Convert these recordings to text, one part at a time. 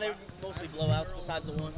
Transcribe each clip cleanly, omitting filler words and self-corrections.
They're mostly blowouts besides the one.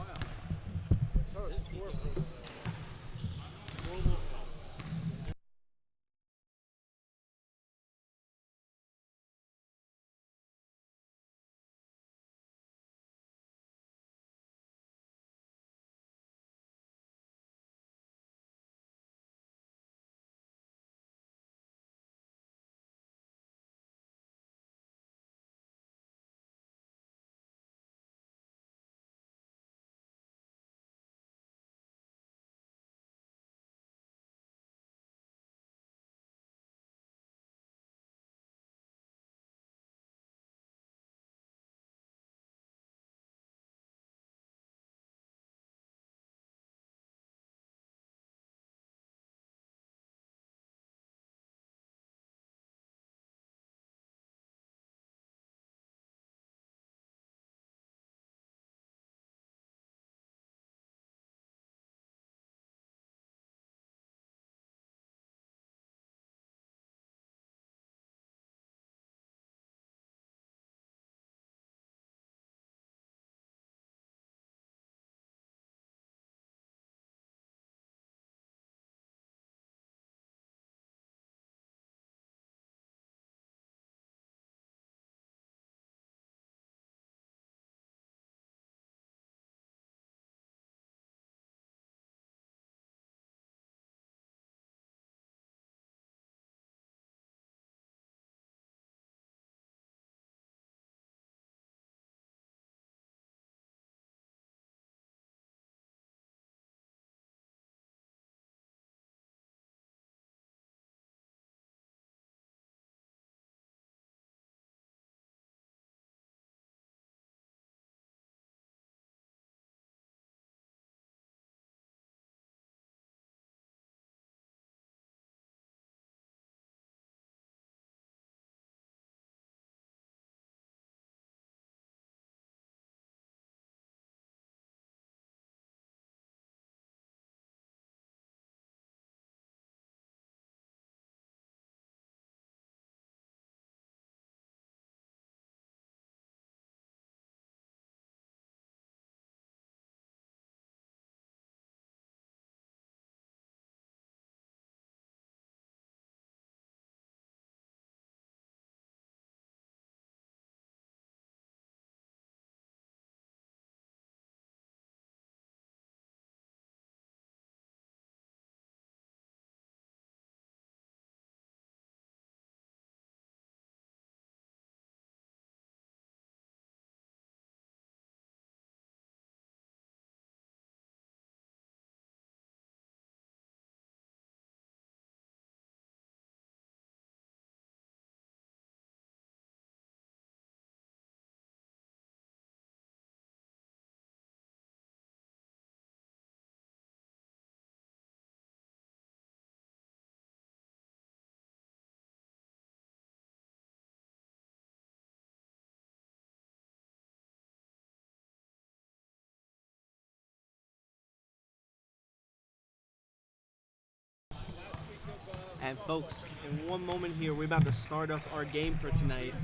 And folks, in one moment here, we're about to start up our game for tonight,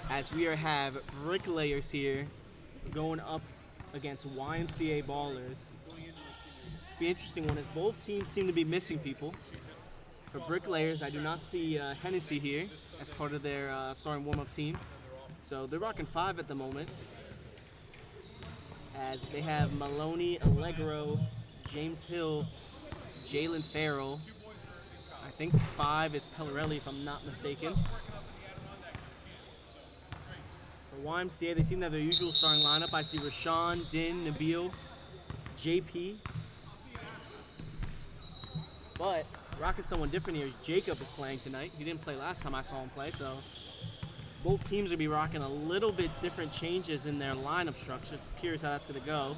as we have Bricklayers here going up against YMCA Ballers. It'll be an interesting one, as both teams seem to be missing people. For Bricklayers, I do not see Hennessy here as part of their starting warm-up team. So they're rocking 5 at the moment, as they have Maloney, Allegro, James Hill, Jalen Farrell. I think 5 is Pellerelli, if I'm not mistaken. For YMCA, they seem to have their usual starting lineup. I see Rashawn, Din, Nabil, JP. But rocking someone different here is Jacob is playing tonight. He didn't play last time I saw him play, so both teams will be rocking a little bit different changes in their lineup structure. Just curious how that's going to go.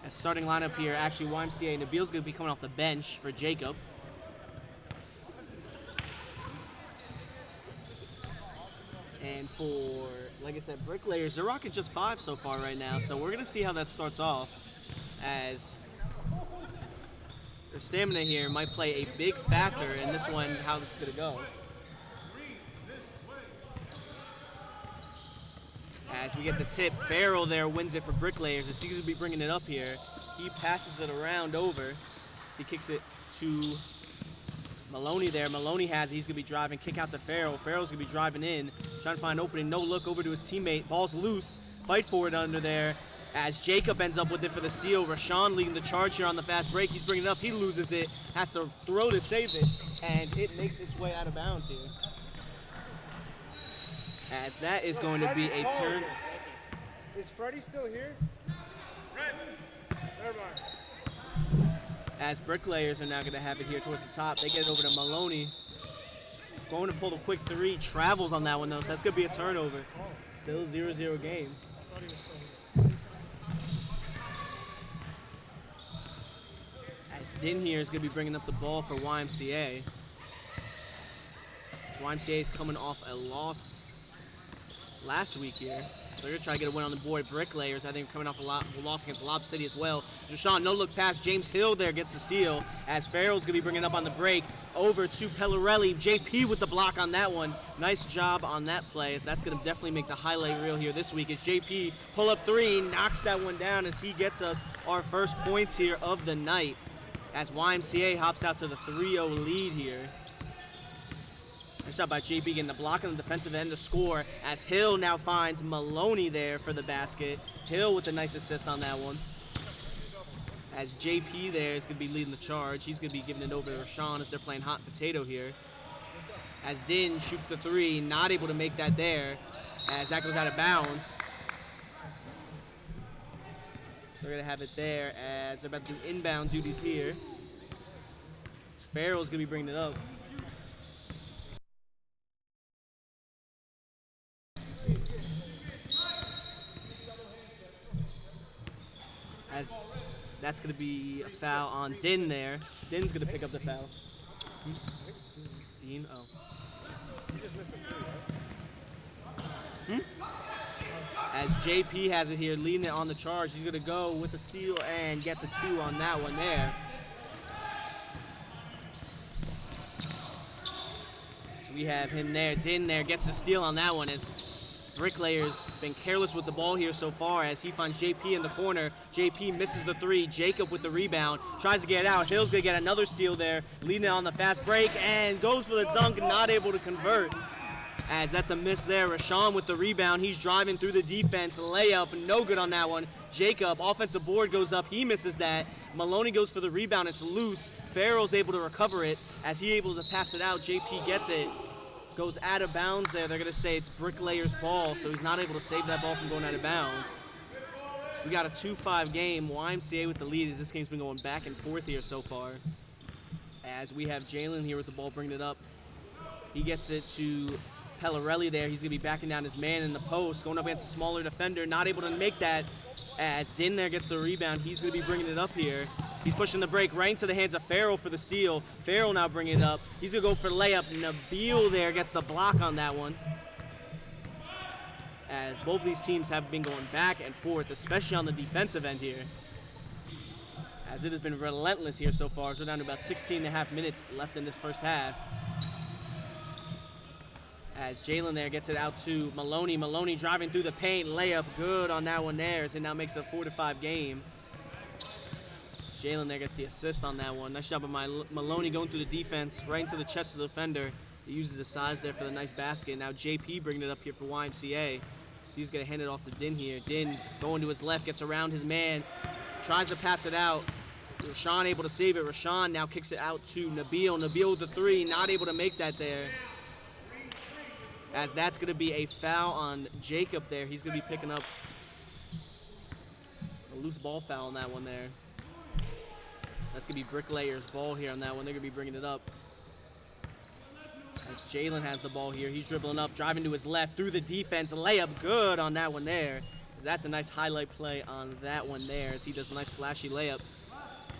As starting lineup here, actually YMCA, Nabil's going to be coming off the bench for Jacob. And for, like I said, Bricklayers, they're rocking just 5 so far right now. So we're going to see how that starts off, as their stamina here might play a big factor in this one, how this is going to go. As we get the tip, Farrell there wins it for Bricklayers. As he's going to be bringing it up here. He passes it around over. He kicks it to Maloney there. Maloney has it. He's going to be driving. Kick out to Farrell. Farrell's going to be driving in. Trying to find an opening. No look over to his teammate. Ball's loose. Fight for it under there. As Jacob ends up with it for the steal. Rashawn leading the charge here on the fast break. He's bringing it up. He loses it. Has to throw to save it. And it makes its way out of bounds here. As that is going to be a turn. Is Freddie still here? Never mind. As Bricklayers are now going to have it here towards the top. They get it over to Maloney. Going to pull the quick three. Travels on that one, though, so that's going to be a turnover. Still 0-0 game. As Din here is going to be bringing up the ball for YMCA. YMCA is coming off a loss last week here. So they're going to try to get a win on the board. Bricklayers, I think, coming off a loss against Lob City as well. Rashawn, no look pass. James Hill there gets the steal. As Farrell's going to be bringing up on the break. Over to Pellerelli. JP with the block on that one. Nice job on that play. As that's going to definitely make the highlight reel here this week. As JP pull up three, knocks that one down as he gets us our first points here of the night. As YMCA hops out to the 3-0 lead here. Nice shot by JP getting the block on the defensive end to score as Hill now finds Maloney there for the basket. Hill with a nice assist on that one. As JP there is going to be leading the charge. He's going to be giving it over to Rashawn as they're playing hot potato here. As Din shoots the three, not able to make that there as that goes out of bounds. So we're going to have it there as they're about to do inbound duties here. Farrell's going to be bringing it up. As that's going to be a foul on Din there. Din's going to pick up the foul. Dean? Oh. You just missed a three, right? As JP has it here, leading it on the charge. He's going to go with the steal and get the two on that one there. So we have him there. Din there gets the steal on that one as Bricklayers been careless with the ball here so far as he finds JP in the corner. JP misses the three. Jacob with the rebound. Tries to get it out. Hill's going to get another steal there. Leading it on the fast break and goes for the dunk. Not able to convert. As that's a miss there. Rashawn with the rebound. He's driving through the defense. Layup. No good on that one. Jacob, offensive board goes up. He misses that. Maloney goes for the rebound. It's loose. Farrell's able to recover it as he able to pass it out. JP gets it. Goes out of bounds there. They're going to say it's Bricklayer's ball, so he's not able to save that ball from going out of bounds. We got a 2-5 game. YMCA with the lead as this game's been going back and forth here so far. As we have Jalen here with the ball, bringing it up. He gets it to Pellerelli there. He's going to be backing down his man in the post, going up against a smaller defender. Not able to make that as Din there gets the rebound. He's going to be bringing it up here. He's pushing the break right into the hands of Farrell for the steal. Farrell now bringing it up. He's going to go for the layup. Nabil there gets the block on that one. As both these teams have been going back and forth, especially on the defensive end here. As it has been relentless here so far. So we're down to about 16.5 minutes left in this first half. As Jalen there gets it out to Maloney. Maloney driving through the paint. Layup good on that one there as it now makes it a 4-5 game. Jalen there gets the assist on that one. Nice job by Maloney going through the defense, right into the chest of the defender. He uses his size there for the nice basket. Now JP bringing it up here for YMCA. He's going to hand it off to Din here. Din going to his left, gets around his man, tries to pass it out. Rashawn able to save it. Rashawn now kicks it out to Nabil. Nabil with the three, not able to make that there. As that's going to be a foul on Jacob there. He's going to be picking up a loose ball foul on that one there. That's going to be Bricklayer's ball here on that one. They're going to be bringing it up. As Jalen has the ball here. He's dribbling up, driving to his left through the defense. Layup good on that one there. That's a nice highlight play on that one there as he does a nice flashy layup.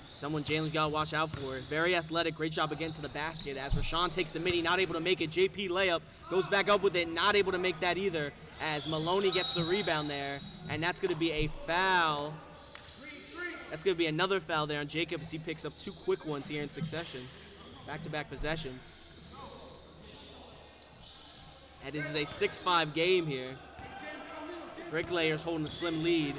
Someone Jalen's got to watch out for. Very athletic. Great job again to the basket as Rashawn takes the midi. Not able to make it. JP layup. Goes back up with it. Not able to make that either as Maloney gets the rebound there. And that's going to be a foul. That's going to be another foul there on Jacob as he picks up two quick ones here in succession. Back-to-back possessions. And this is a 6-5 game here. Bricklayers holding a slim lead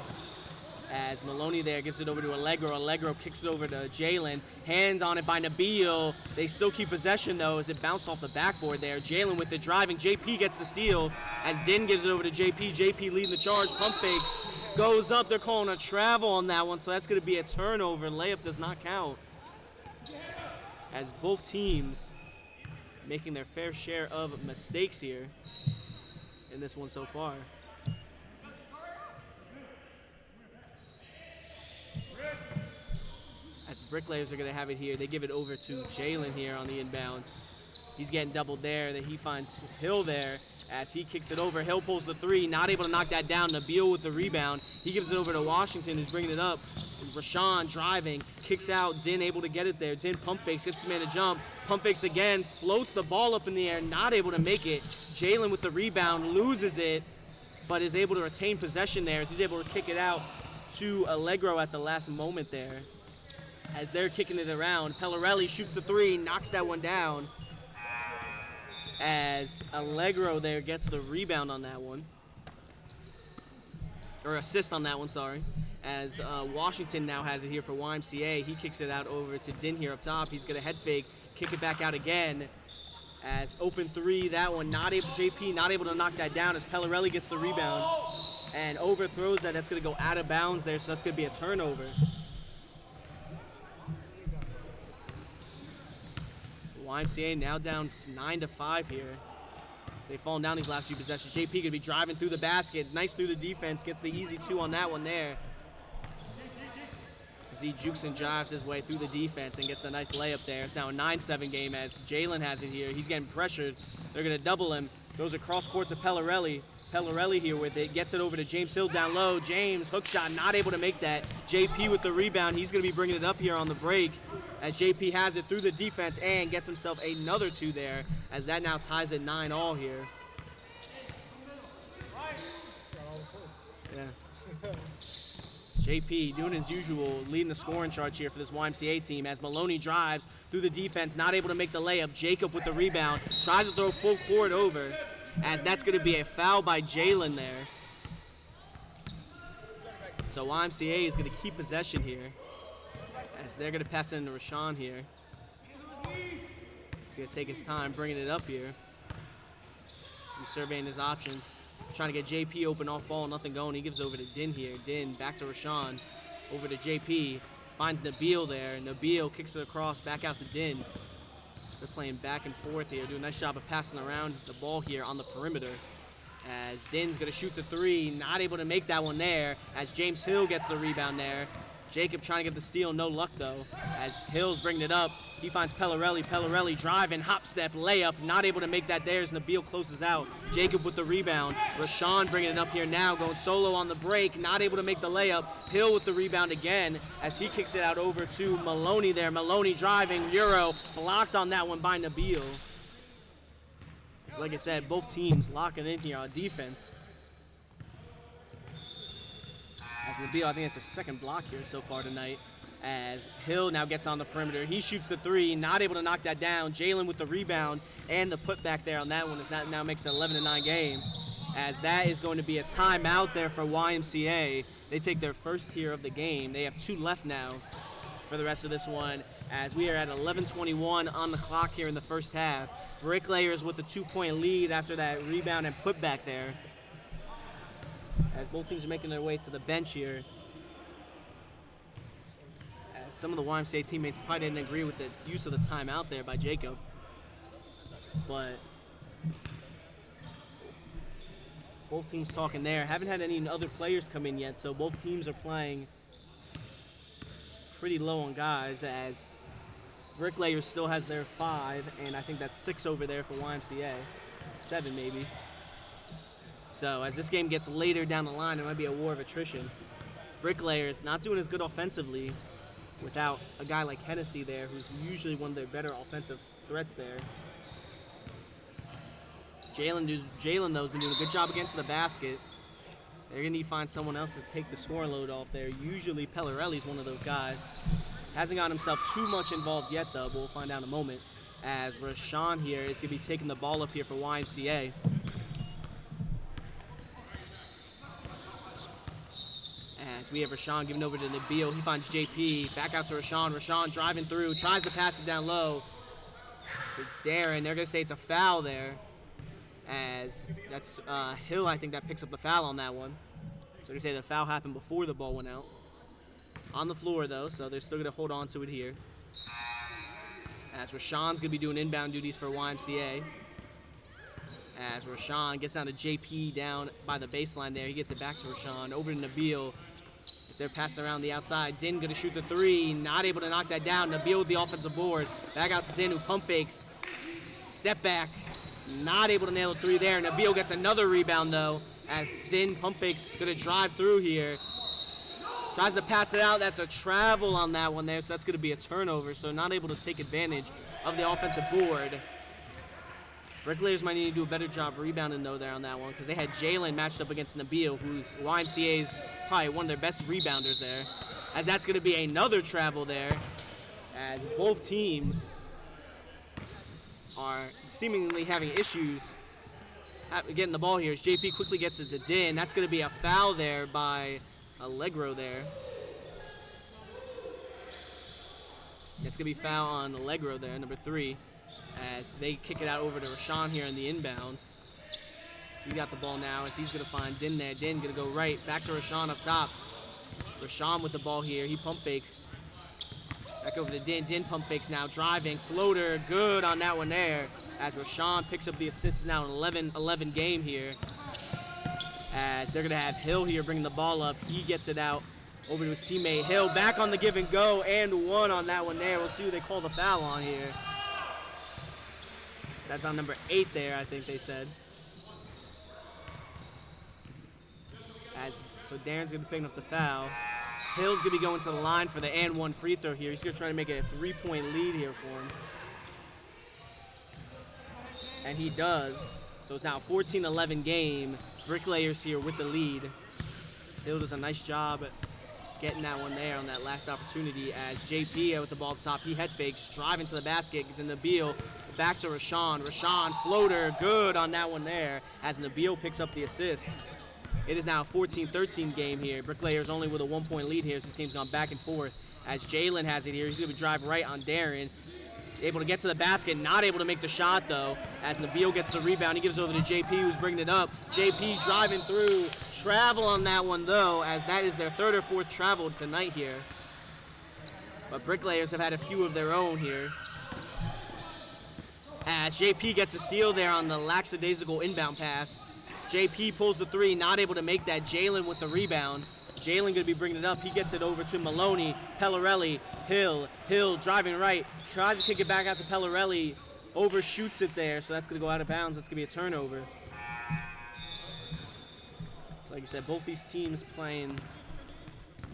as Maloney there gives it over to Allegro. Allegro kicks it over to Jalen. Hands on it by Nabil. They still keep possession though as it bounced off the backboard there. Jalen with the driving. JP gets the steal as Din gives it over to JP. JP leading the charge. Pump fakes. Goes up. They're calling a travel on that one, so that's going to be a turnover. Layup does not count. As both teams making their fair share of mistakes here in this one so far. As Bricklayers are going to have it here, they give it over to Jalen here on the inbound. He's getting doubled there. He finds Hill there as he kicks it over. Hill pulls the three, not able to knock that down. Nabil with the rebound. He gives it over to Washington, who's bringing it up. Rashawn driving, kicks out. Din able to get it there. Din pump fakes, gets him in a jump. Pump fakes again, floats the ball up in the air, not able to make it. Jalen with the rebound, loses it, but is able to retain possession there as he's able to kick it out to Allegro at the last moment there. As they're kicking it around, Pellerelli shoots the three, knocks that one down. As Allegro there gets the rebound on that one. Or assist on that one, sorry. As Washington now has it here for YMCA. He kicks it out over to Din here up top. He's going to head fake, kick it back out again. As open three, that one not able, JP not able to knock that down as Pellerelli gets the rebound and overthrows that. That's going to go out of bounds there, so that's going to be a turnover. YMCA now down 9-5 here. They've fallen down these last few possessions. JP going to be driving through the basket. Nice through the defense. Gets the easy two on that one there. As he jukes and drives his way through the defense and gets a nice layup there. It's now a 9-7 game as Jalen has it here. He's getting pressured. They're going to double him. Goes across court to Pellerelli. Pellerelli here with it. Gets it over to James Hill down low. James, hook shot, not able to make that. JP with the rebound. He's going to be bringing it up here on the break as JP has it through the defense and gets himself another two there as that now ties at 9-all here. Yeah. JP doing his usual, leading the scoring charge here for this YMCA team as Maloney drives through the defense, not able to make the layup. Jacob with the rebound, tries to throw full court over as that's going to be a foul by Jalen there. So YMCA is going to keep possession here as they're going to pass it into Rashawn here. He's going to take his time bringing it up here. He's surveying his options. Trying to get JP open off ball, nothing going. He gives over to Din here. Din back to Rashawn. Over to JP. Finds Nabil there. Nabil kicks it across, back out to Din. They're playing back and forth here. Do a nice job of passing around the ball here on the perimeter. As Din's going to shoot the three. Not able to make that one there. As James Hill gets the rebound there. Jacob trying to get the steal. No luck though. As Hill's bringing it up. He finds Pellerelli. Pellerelli driving, hop step, layup. Not able to make that there as Nabil closes out. Jacob with the rebound. Rashawn bringing it up here now. Going solo on the break. Not able to make the layup. Hill with the rebound again as he kicks it out over to Maloney there. Maloney driving. Euro blocked on that one by Nabil. Like I said, both teams locking in here on defense. As Nabil, I think it's the second block here so far tonight. As Hill now gets on the perimeter. He shoots the three, not able to knock that down. Jalen with the rebound and the putback there on that one. That now makes it an 11-9 game. As that is going to be a timeout there for YMCA. They take their first here of the game. They have 2 left now for the rest of this one. As we are at 11:21 on the clock here in the first half. Bricklayers with the 2-point lead after that rebound and putback there. As both teams are making their way to the bench here. As some of the YMCA teammates probably didn't agree with the use of the timeout there by Jacob. But both teams talking there. Haven't had any other players come in yet, so both teams are playing pretty low on guys as Bricklayers still has their 5, and I think that's 6 over there for YMCA. 7 maybe. So as this game gets later down the line, it might be a war of attrition. Bricklayers not doing as good offensively without a guy like Hennessy there, who's usually one of their better offensive threats there. Jalen, though, has been doing a good job against the basket. They're going to need to find someone else to take the scoring load off there. Usually Pellerelli's one of those guys. Hasn't gotten himself too much involved yet, though, but we'll find out in a moment. As Rashawn here is going to be taking the ball up here for YMCA. As we have Rashawn giving over to Nabil. He finds JP. Back out to Rashawn. Rashawn driving through. Tries to pass it down low to Darren. They're going to say it's a foul there. As that's Hill, I think, that picks up the foul on that one. So they say the foul happened before the ball went out. On the floor, though, so they're still going to hold on to it here. As Rashawn's going to be doing inbound duties for YMCA. As Rashawn gets down to JP down by the baseline there. He gets it back to Rashawn. Over to Nabil. As they're passing around the outside. Din going to shoot the three. Not able to knock that down. Nabil with the offensive board. Back out to Din, who pump fakes. Step back. Not able to nail a three there. Nabil gets another rebound, though. As Din pump fakes going to drive through here. Tries to pass it out. That's a travel on that one there, so that's going to be a turnover. So not able to take advantage of the offensive board. Bricklayers might need to do a better job rebounding, though, there on that one, because they had Jalen matched up against Nabil, who's YMCA's probably one of their best rebounders there. As that's going to be another travel there, as both teams are seemingly having issues getting the ball here. As JP quickly gets it to Din. That's going to be a foul there by Allegro there. It's going to be foul on Allegro there, number 3, as they kick it out over to Rashawn here in the inbound. He got the ball now as he's going to find Din there. Din going to go right, back to Rashawn up top. Rashawn with the ball here. He pump fakes. Back over to Din. Din pump fakes now, driving. Floater, good on that one there. As Rashawn picks up the assist, now an 11-11 game here. As they're going to have Hill here bringing the ball up. He gets it out over to his teammate. Hill back on the give and go, and 1 on that one there. We'll see who they call the foul on here. That's on number 8 there, I think they said. So Darren's going to be picking up the foul. Hill's going to be going to the line for the and 1 free throw here. He's going to try to make it a 3-point lead here for him. And he does. So it's now a 14-11 game. Bricklayers here with the lead. Hill does a nice job at getting that one there on that last opportunity as JP with the ball up top. He head fakes, driving to the basket, gets Nabil, back to Rashawn. Rashawn floater, good on that one there as Nabil picks up the assist. It is now a 14-13 game here. Bricklayers only with a 1-point lead here, so this game's gone back and forth as Jalen has it here. He's going to drive right on Darren. Able to get to the basket, not able to make the shot though, as Nabil gets the rebound. He gives over to JP, who's bringing it up. JP driving through, travel on that one though, as that is their 3rd or 4th travel tonight here. But Bricklayers have had a few of their own here. As JP gets a steal there on the lackadaisical inbound pass. JP pulls the 3, not able to make that. Jalen with the rebound. Jalen going to be bringing it up. He gets it over to Maloney, Pellerelli, Hill driving right. Tries to kick it back out to Pellerelli. Overshoots it there, so that's going to go out of bounds. That's going to be a turnover. So like I said, both these teams playing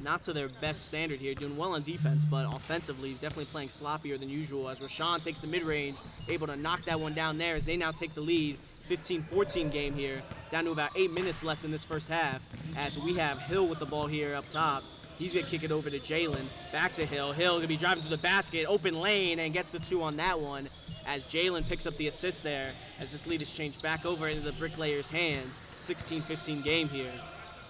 not to their best standard here. Doing well on defense, but offensively definitely playing sloppier than usual as Rashawn takes the mid-range. Able to knock that one down there as they now take the lead. 15-14 game here. Down to about 8 minutes left in this first half as we have Hill with the ball here up top. He's going to kick it over to Jalen. Back to Hill. Hill going to be driving through the basket. Open lane and gets the 2 on that one as Jalen picks up the assist there as this lead is changed back over into the Bricklayers' hands. 16-15 game here.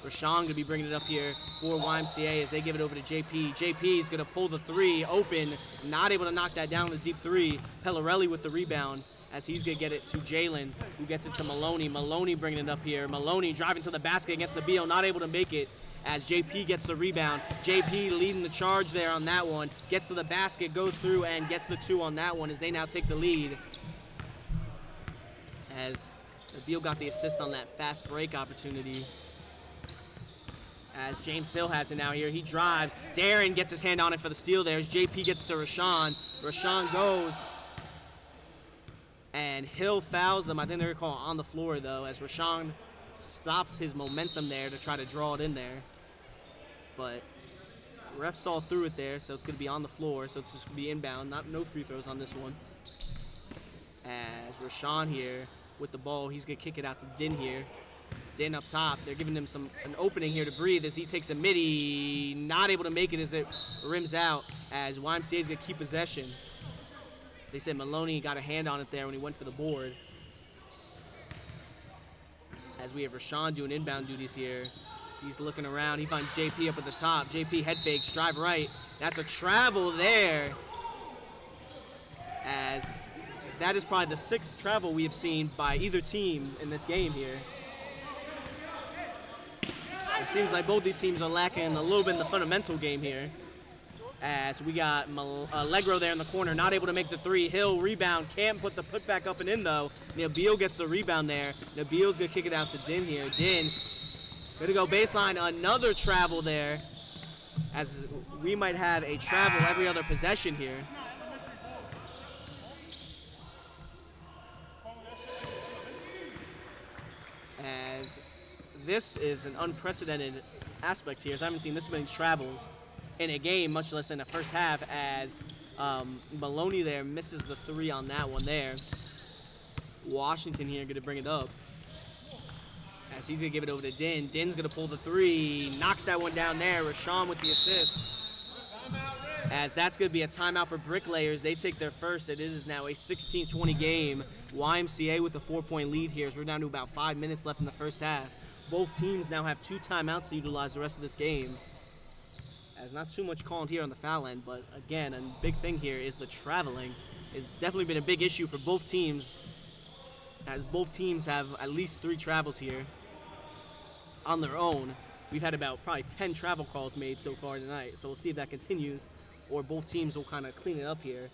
Rashawn going to be bringing it up here for YMCA as they give it over to JP. JP is going to pull the 3 open. Not able to knock that down with the deep 3. Pellerelli with the rebound as he's going to get it to Jalen, who gets it to Maloney. Maloney bringing it up here. Maloney driving to the basket against the Beal. Not able to make it as JP gets the rebound. JP leading the charge there on that one. Gets to the basket, goes through, and gets the 2 on that one as they now take the lead. As Nabil got the assist on that fast break opportunity. As James Hill has it now here. He drives. Darren gets his hand on it for the steal there as JP gets to Rashawn. Rashawn goes. And Hill fouls him. I think they're going to call it on the floor, though, as Rashawn stops his momentum there to try to draw it in there. But ref saw through it there, so it's going to be on the floor. So it's just going to be inbound. No free throws on this one. As Rashawn here with the ball, he's going to kick it out to Din here. Din up top. They're giving him an opening here to breathe as he takes a midi. Not able to make it as it rims out as YMCA is going to keep possession. As they said, Maloney got a hand on it there when he went for the board. As we have Rashawn doing inbound duties here. He's looking around. He finds JP up at the top. JP head fakes, drive right. That's a travel there. As that is probably the 6th travel we have seen by either team in this game here. It seems like both these teams are lacking a little bit in the fundamental game here. As we got Allegro there in the corner, not able to make the 3. Hill rebound, can't put the putback up and in though. Nabil gets the rebound there. Nabil's gonna kick it out to Din here. Din gonna go baseline, another travel there. As we might have a travel every other possession here. As this is an unprecedented aspect here, as I haven't seen this many travels in a game, much less in the first half, as Maloney there misses the 3 on that one there. Washington here gonna bring it up. As he's gonna give it over to Din. Din's gonna pull the 3, knocks that one down there. Rashawn with the assist. As that's gonna be a timeout for Bricklayers. They take their first. It is now a 16-20 game. YMCA with a 4-point lead here, as we're down to about 5 minutes left in the first half. Both teams now have 2 timeouts to utilize the rest of this game. As not too much called here on the foul end, but again, a big thing here is the traveling. It's definitely been a big issue for both teams, as both teams have at least 3 travels here on their own. We've had about probably 10 travel calls made so far tonight, so we'll see if that continues, or both teams will kind of clean it up here,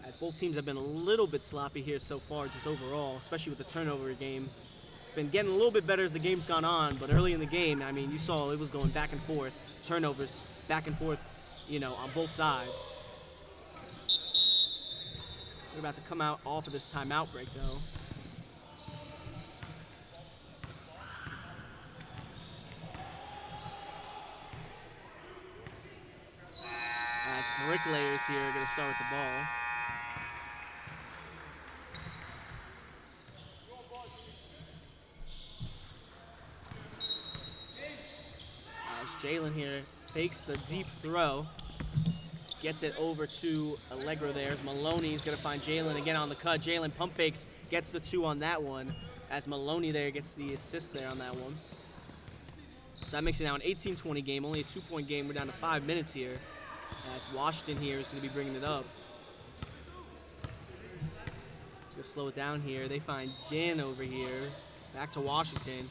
as both teams have been a little bit sloppy here so far, just overall, especially with the turnover game. It's been getting a little bit better as the game's gone on, but early in the game, I mean, you saw it was going back and forth. Turnovers back and forth, you know, on both sides. We're about to come out off of this timeout break, though. As Bricklayers here are going to start with the ball. Jalen here fakes the deep throw, gets it over to Allegro there. As Maloney's gonna find Jalen again on the cut. Jalen pump fakes, gets the 2 on that one, as Maloney there gets the assist there on that one. So that makes it now an 18-20 game, only a 2-point game. We're down to 5 minutes here, as Washington here is gonna be bringing it up. Just gonna slow it down here. They find Dan over here, back to Washington.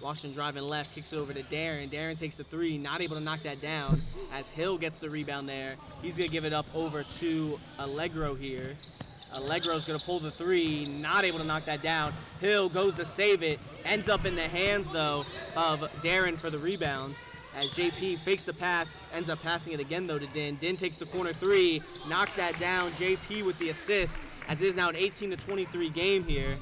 Washington driving left, kicks it over to Darren. Darren takes the 3, not able to knock that down, as Hill gets the rebound there. He's going to give it up over to Allegro here. Allegro's going to pull the 3, not able to knock that down. Hill goes to save it, ends up in the hands, though, of Darren for the rebound. As JP fakes the pass, ends up passing it again, though, to Din. Din takes the corner 3, knocks that down. JP with the assist, as it is now an 18-23 game here,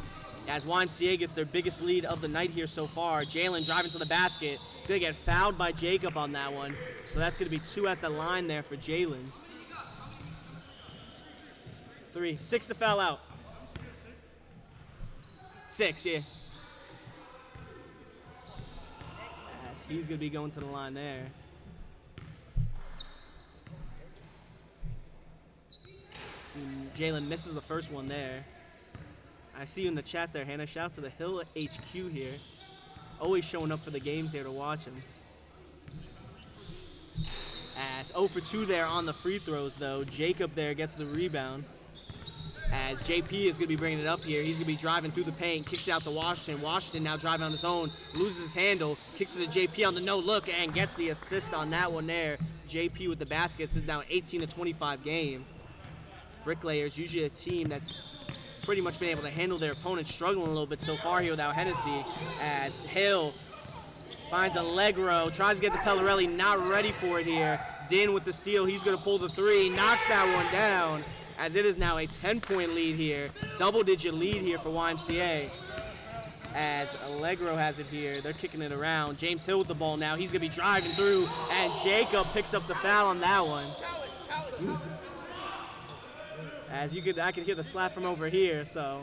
as YMCA gets their biggest lead of the night here so far. Jalen driving to the basket. Gonna get fouled by Jacob on that one. So that's gonna be 2 at the line there for Jalen. 3, 6 to foul out. 6, yeah. As he's gonna be going to the line there. Jalen misses the first one there. I see you in the chat there, Hannah. Shout out to the Hill HQ here. Always showing up for the games here to watch them. As 0 for 2 there on the free throws, though. Jacob there gets the rebound. As JP is going to be bringing it up here. He's going to be driving through the paint, kicks it out to Washington. Washington now driving on his own, loses his handle, kicks it to JP on the no-look, and gets the assist on that one there. JP with the baskets is now an 18-25 game. Bricklayers, usually a team that's pretty much been able to handle their opponent, struggling a little bit so far here without Hennessy, as Hill finds Allegro, tries to get the Pellerelli, not ready for it here. Din with the steal, he's going to pull the 3, knocks that one down, as it is now a 10-point lead here, double-digit lead here for YMCA, as Allegro has it here. They're kicking it around. James Hill with the ball now. He's going to be driving through, and Jacob picks up the foul on that one. As you could, I can hear the slap from over here, so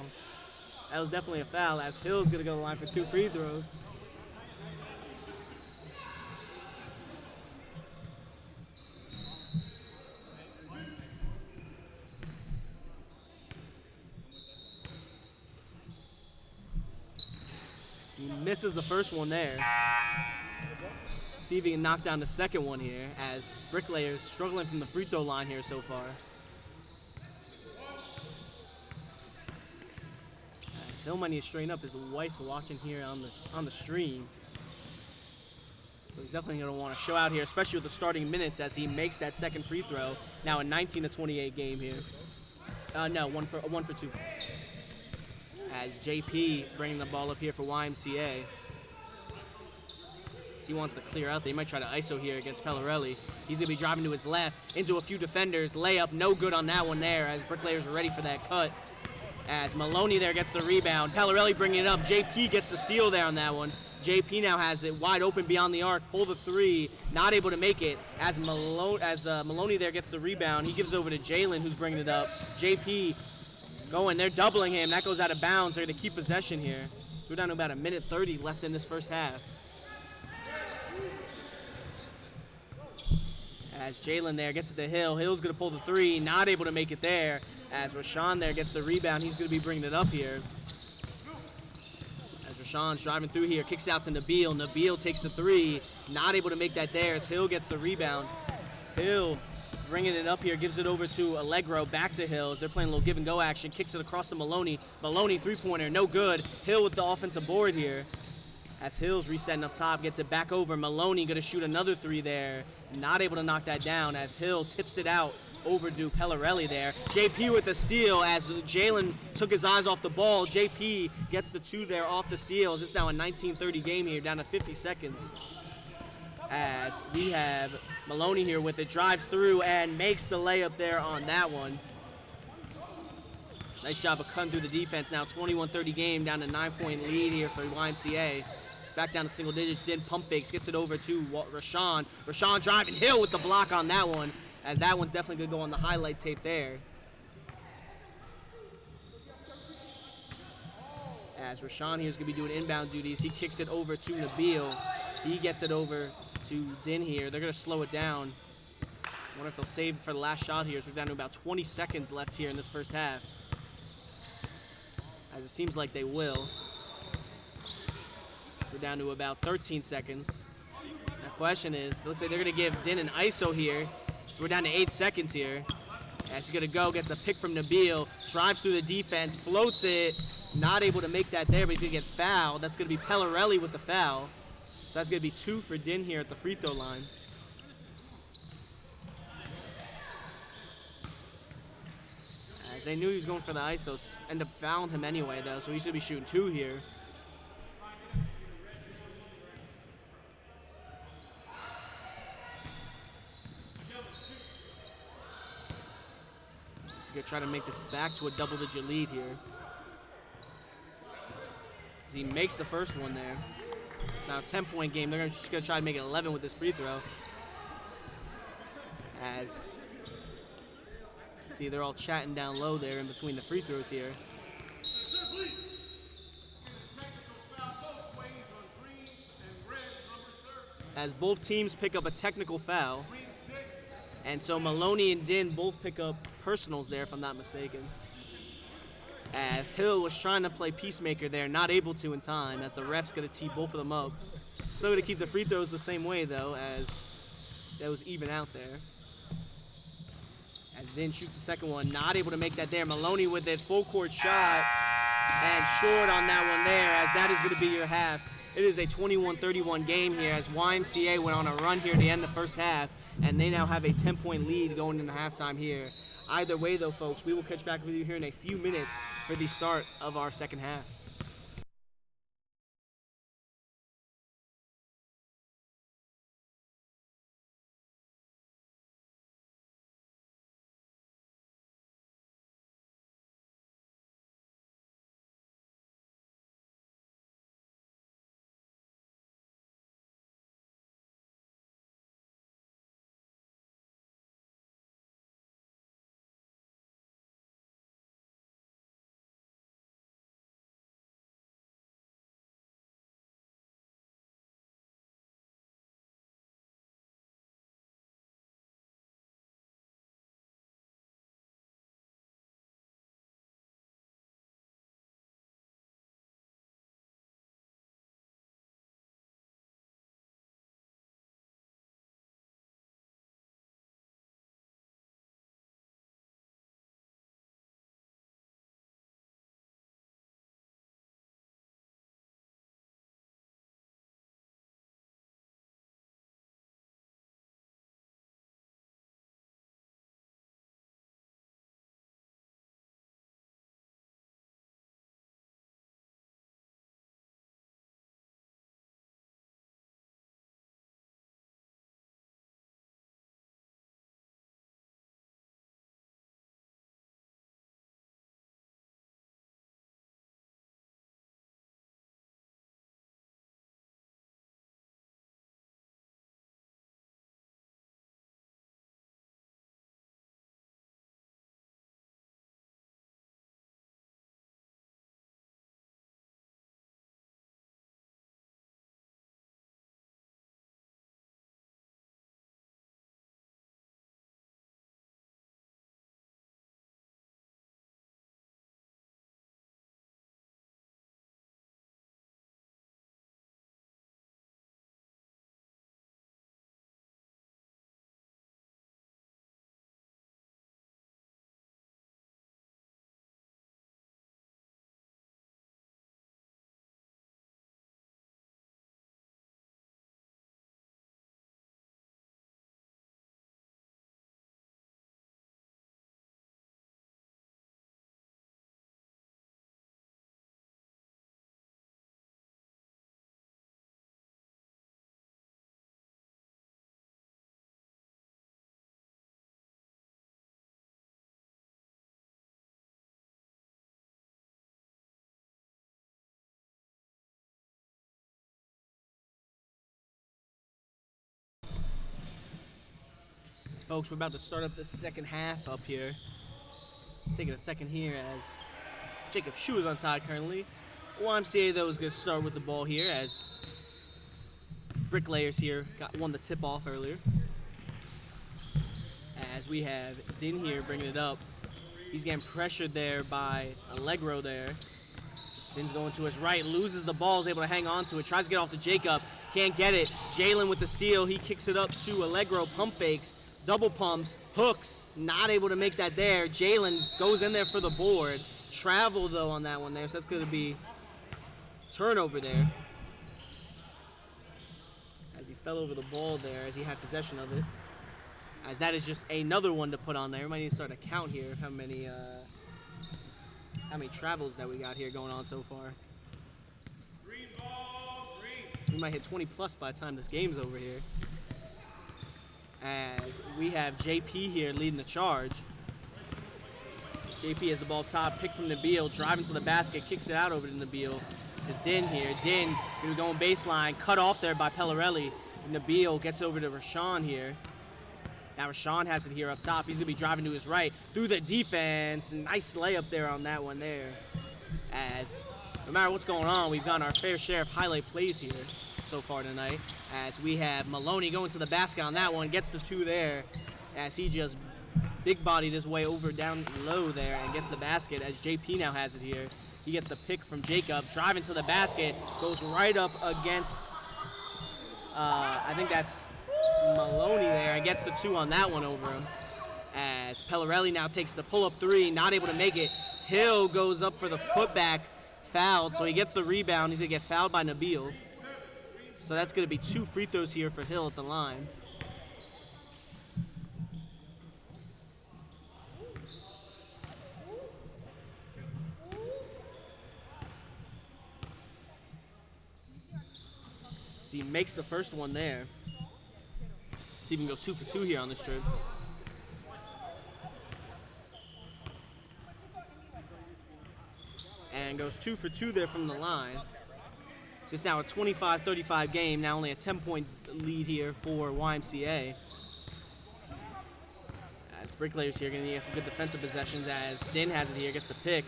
that was definitely a foul, as Hill's going to go to the line for 2 free throws. He misses the first one there. See if he can knock down the second one here, as Bricklayer's struggling from the free throw line here so far. As Hill might need to straighten up. His wife's watching here on the stream. So he's definitely going to want to show out here, especially with the starting minutes as he makes that second free throw. Now a 19-28 game here. No, one for two. As JP bringing the ball up here for YMCA. He wants to clear out. They might try to ISO here against Pellerelli. He's going to be driving to his left into a few defenders. Layup, no good on that one there as Bricklayers are ready for that cut. As Maloney there gets the rebound. Pellerelli bringing it up. JP gets the steal there on that one. JP now has it wide open beyond the arc. Pull the three. Not able to make it as Maloney there gets the rebound. He gives it over to Jalen, who's bringing it up. JP going. They're doubling him. That goes out of bounds. They're going to keep possession here. We're down to about 1:30 left in this first half. As Jalen there gets it to Hill. Hill's going to pull the three. Not able to make it there. As Rashawn there gets the rebound. He's going to be bringing it up here. As Rashawn's driving through here. Kicks out to Nabil. Nabil takes the three. Not able to make that there as Hill gets the rebound. Hill bringing it up here. Gives it over to Allegro. Back to Hill as they're playing a little give and go action. Kicks it across to Maloney. Maloney three-pointer. No good. Hill with the offensive board here. As Hill's resetting up top, gets it back over. Maloney going to shoot another three there. Not able to knock that down as Hill tips it out over to Pellerelli there. JP with the steal as Jalen took his eyes off the ball. JP gets the two there off the steals. It's now a 19:30 game here, down to 50 seconds. As we have Maloney here with it, drives through and makes the layup there on that one. Nice job of cutting through the defense. Now 21-30 game, down to 9-point lead here for YMCA. Back down to single digits. Din pump fakes, gets it over to Rashawn. Rashawn driving. Hill with the block on that one, as that one's definitely going to go on the highlight tape there. As Rashawn here is going to be doing inbound duties. He kicks it over to Nabil. He gets it over to Din here. They're going to slow it down. I wonder if they'll save it for the last shot here. So we're down to about 20 seconds left here in this first half. As it seems like they will. We're down to about 13 seconds. The question is, it looks like they're going to give Din an ISO here. So we're down to 8 seconds here. As he's going to go, gets the pick from Nabil, drives through the defense, floats it. Not able to make that there, but he's going to get fouled. That's going to be Pellerelli with the foul. So that's going to be 2 for Din here at the free throw line. As they knew he was going for the ISO, end up fouling him anyway, though, so he should be shooting 2 here. Going to try to make this back to a double-digit lead here. As he makes the first one there. It's now a 10-point game. They're just going to try to make it 11 with this free throw. As, see, they're all chatting down low there in between the free throws here. As both teams pick up a technical foul. And so Maloney and Din both pick up personals there, if I'm not mistaken. As Hill was trying to play peacemaker there, not able to in time, as the ref's going to tee both of them up. Still going to keep the free throws the same way, though, as that was even out there. As Din shoots the second one, not able to make that there. Maloney with it, full court shot, and short on that one there, as that is going to be your half. It is a 21-31 game here, as YMCA went on a run here to end the first half. And they now have a 10-point lead going into halftime here. Either way, though, folks, we will catch back with you here in a few minutes for the start of our second half. folks, we're about to start up the second half up here. Taking a second here as Jacob Shu is onside currently. YMCA, though, is going to start with the ball here as Bricklayers here won the tip-off earlier. As we have Din here bringing it up. He's getting pressured there by Allegro there. Din's going to his right, loses the ball, is able to hang on to it, tries to get off to Jacob, can't get it. Jalen with the steal, he kicks it up to Allegro, pump fakes, double pumps, hooks, not able to make that there. Jalen goes in there for the board. Travel, though, on that one there, so that's going to be turnover there. As he fell over the ball there, as he had possession of it. As that is just another one to put on there. We might need to start a count here of how many travels that we got here going on so far. Green ball, green. We might hit 20 plus by the time this game's over here. As we have JP here leading the charge. JP has the ball top, pick from Nabil, driving to the basket, kicks it out over to Nabil. To Din here. Din, he was going baseline, cut off there by Pellerelli. Nabil gets over to Rashawn here. Now Rashawn has it here up top. He's going to be driving to his right through the defense. Nice layup there on that one there. As no matter what's going on, we've gotten our fair share of highlight plays here so far tonight. As we have Maloney going to the basket on that one. Gets the two there. As he just big-bodied his way over down low there and gets the basket. As JP now has it here. He gets the pick from Jacob. Driving to the basket. Goes right up against, I think that's Maloney there, and gets the two on that one over him. As Pellerelli now takes the pull-up three, not able to make it. Hill goes up for the putback, fouled, so he gets the rebound. He's going to get fouled by Nabil. So that's going to be 2 free throws here for Hill at the line. So he makes the first one there. See if we can go 2 for 2 here on this trip. And goes 2 for 2 there from the line. So it's now a 25-35 game, now only a 10-point lead here for YMCA. As Bricklayers here going to get some good defensive possessions as Din has it here, gets the pick.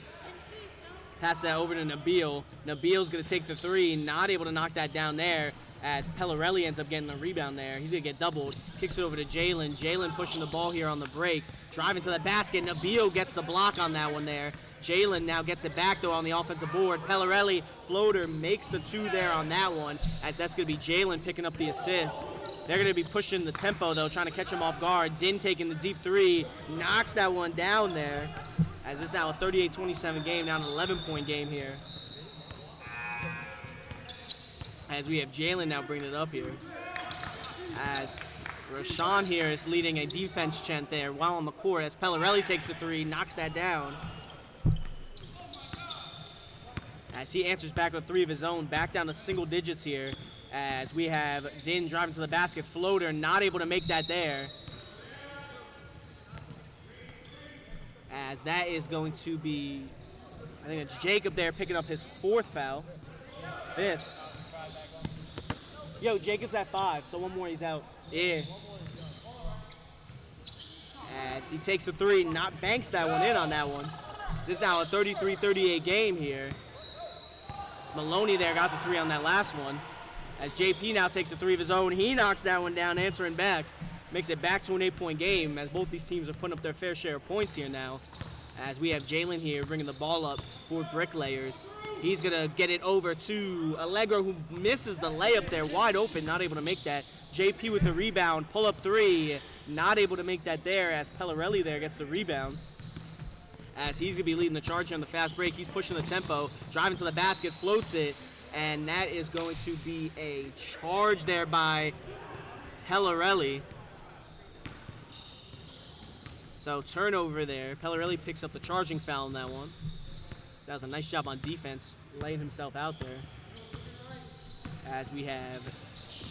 Pass that over to Nabil. Nabil's going to take the three, not able to knock that down there. As Pellerelli ends up getting the rebound there. He's going to get doubled. Kicks it over to Jalen. Jalen pushing the ball here on the break. Driving to the basket. Nabil gets the block on that one there. Jalen now gets it back, though, on the offensive board. Pellerelli, floater, makes the two there on that one, as that's going to be Jalen picking up the assist. They're going to be pushing the tempo, though, trying to catch him off guard. Din taking the deep three. Knocks that one down there. As it's now a 38-27 game, now an 11-point game here. As we have Jalen now bringing it up here. As Rashawn here is leading a defense chant there while on the court. As Pellerelli takes the three, knocks that down. As he answers back with 3 of his own, back down to single digits here. As we have Din driving to the basket, floater, not able to make that there. As that is going to be, I think it's Jacob there picking up his 4th foul. 5th. Yo, Jacob's at 5, so one more, he's out. Yeah. As he takes the three, not banks that one in on that one. This is now a 33-38 game here. It's Maloney there, got the 3 on that last one. As JP now takes the 3 of his own, he knocks that one down, answering back. Makes it back to an 8-point game, as both these teams are putting up their fair share of points here now. As we have Jalen here bringing the ball up for Bricklayers. He's going to get it over to Allegro, who misses the layup there, wide open, not able to make that. JP with the rebound, pull-up 3, not able to make that there, as Pellerelli there gets the rebound. As he's going to be leading the charge here on the fast break. He's pushing the tempo, driving to the basket, floats it, and that is going to be a charge there by Pellerelli. So turnover there. Pellerelli picks up the charging foul on that one. That was a nice job on defense, laying himself out there. As we have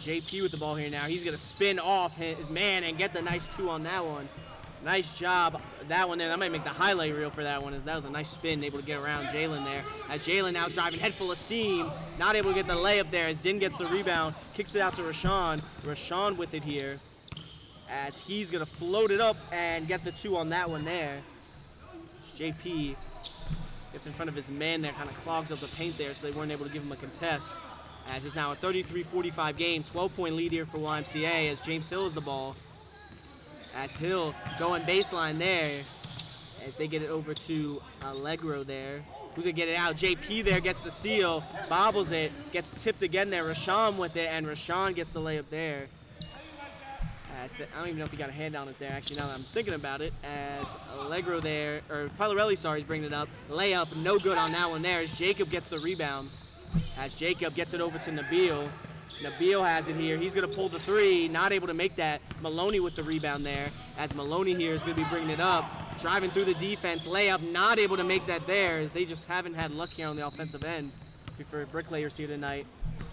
JP with the ball here now. He's going to spin off his man and get the nice 2 on that one. Nice job. That one there, that might make the highlight reel for that one, as that was a nice spin, able to get around Jalen there. As Jalen now is driving head full of steam, not able to get the layup there as Din gets the rebound, kicks it out to Rashawn. Rashawn with it here. as he's going to float it up and get the 2 on that one there. JP gets in front of his man there, kind of clogs up the paint there, so they weren't able to give him a contest. As it's now a 33-45 game, 12-point lead here for YMCA as James Hill is the ball. As Hill going baseline there, as they get it over to Allegro there. Who's going to get it out? JP there gets the steal, bobbles it, gets tipped again there. Rashawn with it, and Rashawn gets the layup there. I don't even know if he got a hand on it there, actually, now that I'm thinking about it. As Allegro there, or Palarelli, sorry, is bringing it up. Layup, no good on that one there, as Jacob gets the rebound. As Jacob gets it over to Nabil. Nabil has it here. He's going to pull the 3, not able to make that. Maloney with the rebound there, as Maloney here is going to be bringing it up. Driving through the defense, layup, not able to make that there, as they just haven't had luck here on the offensive end for Bricklayers here tonight.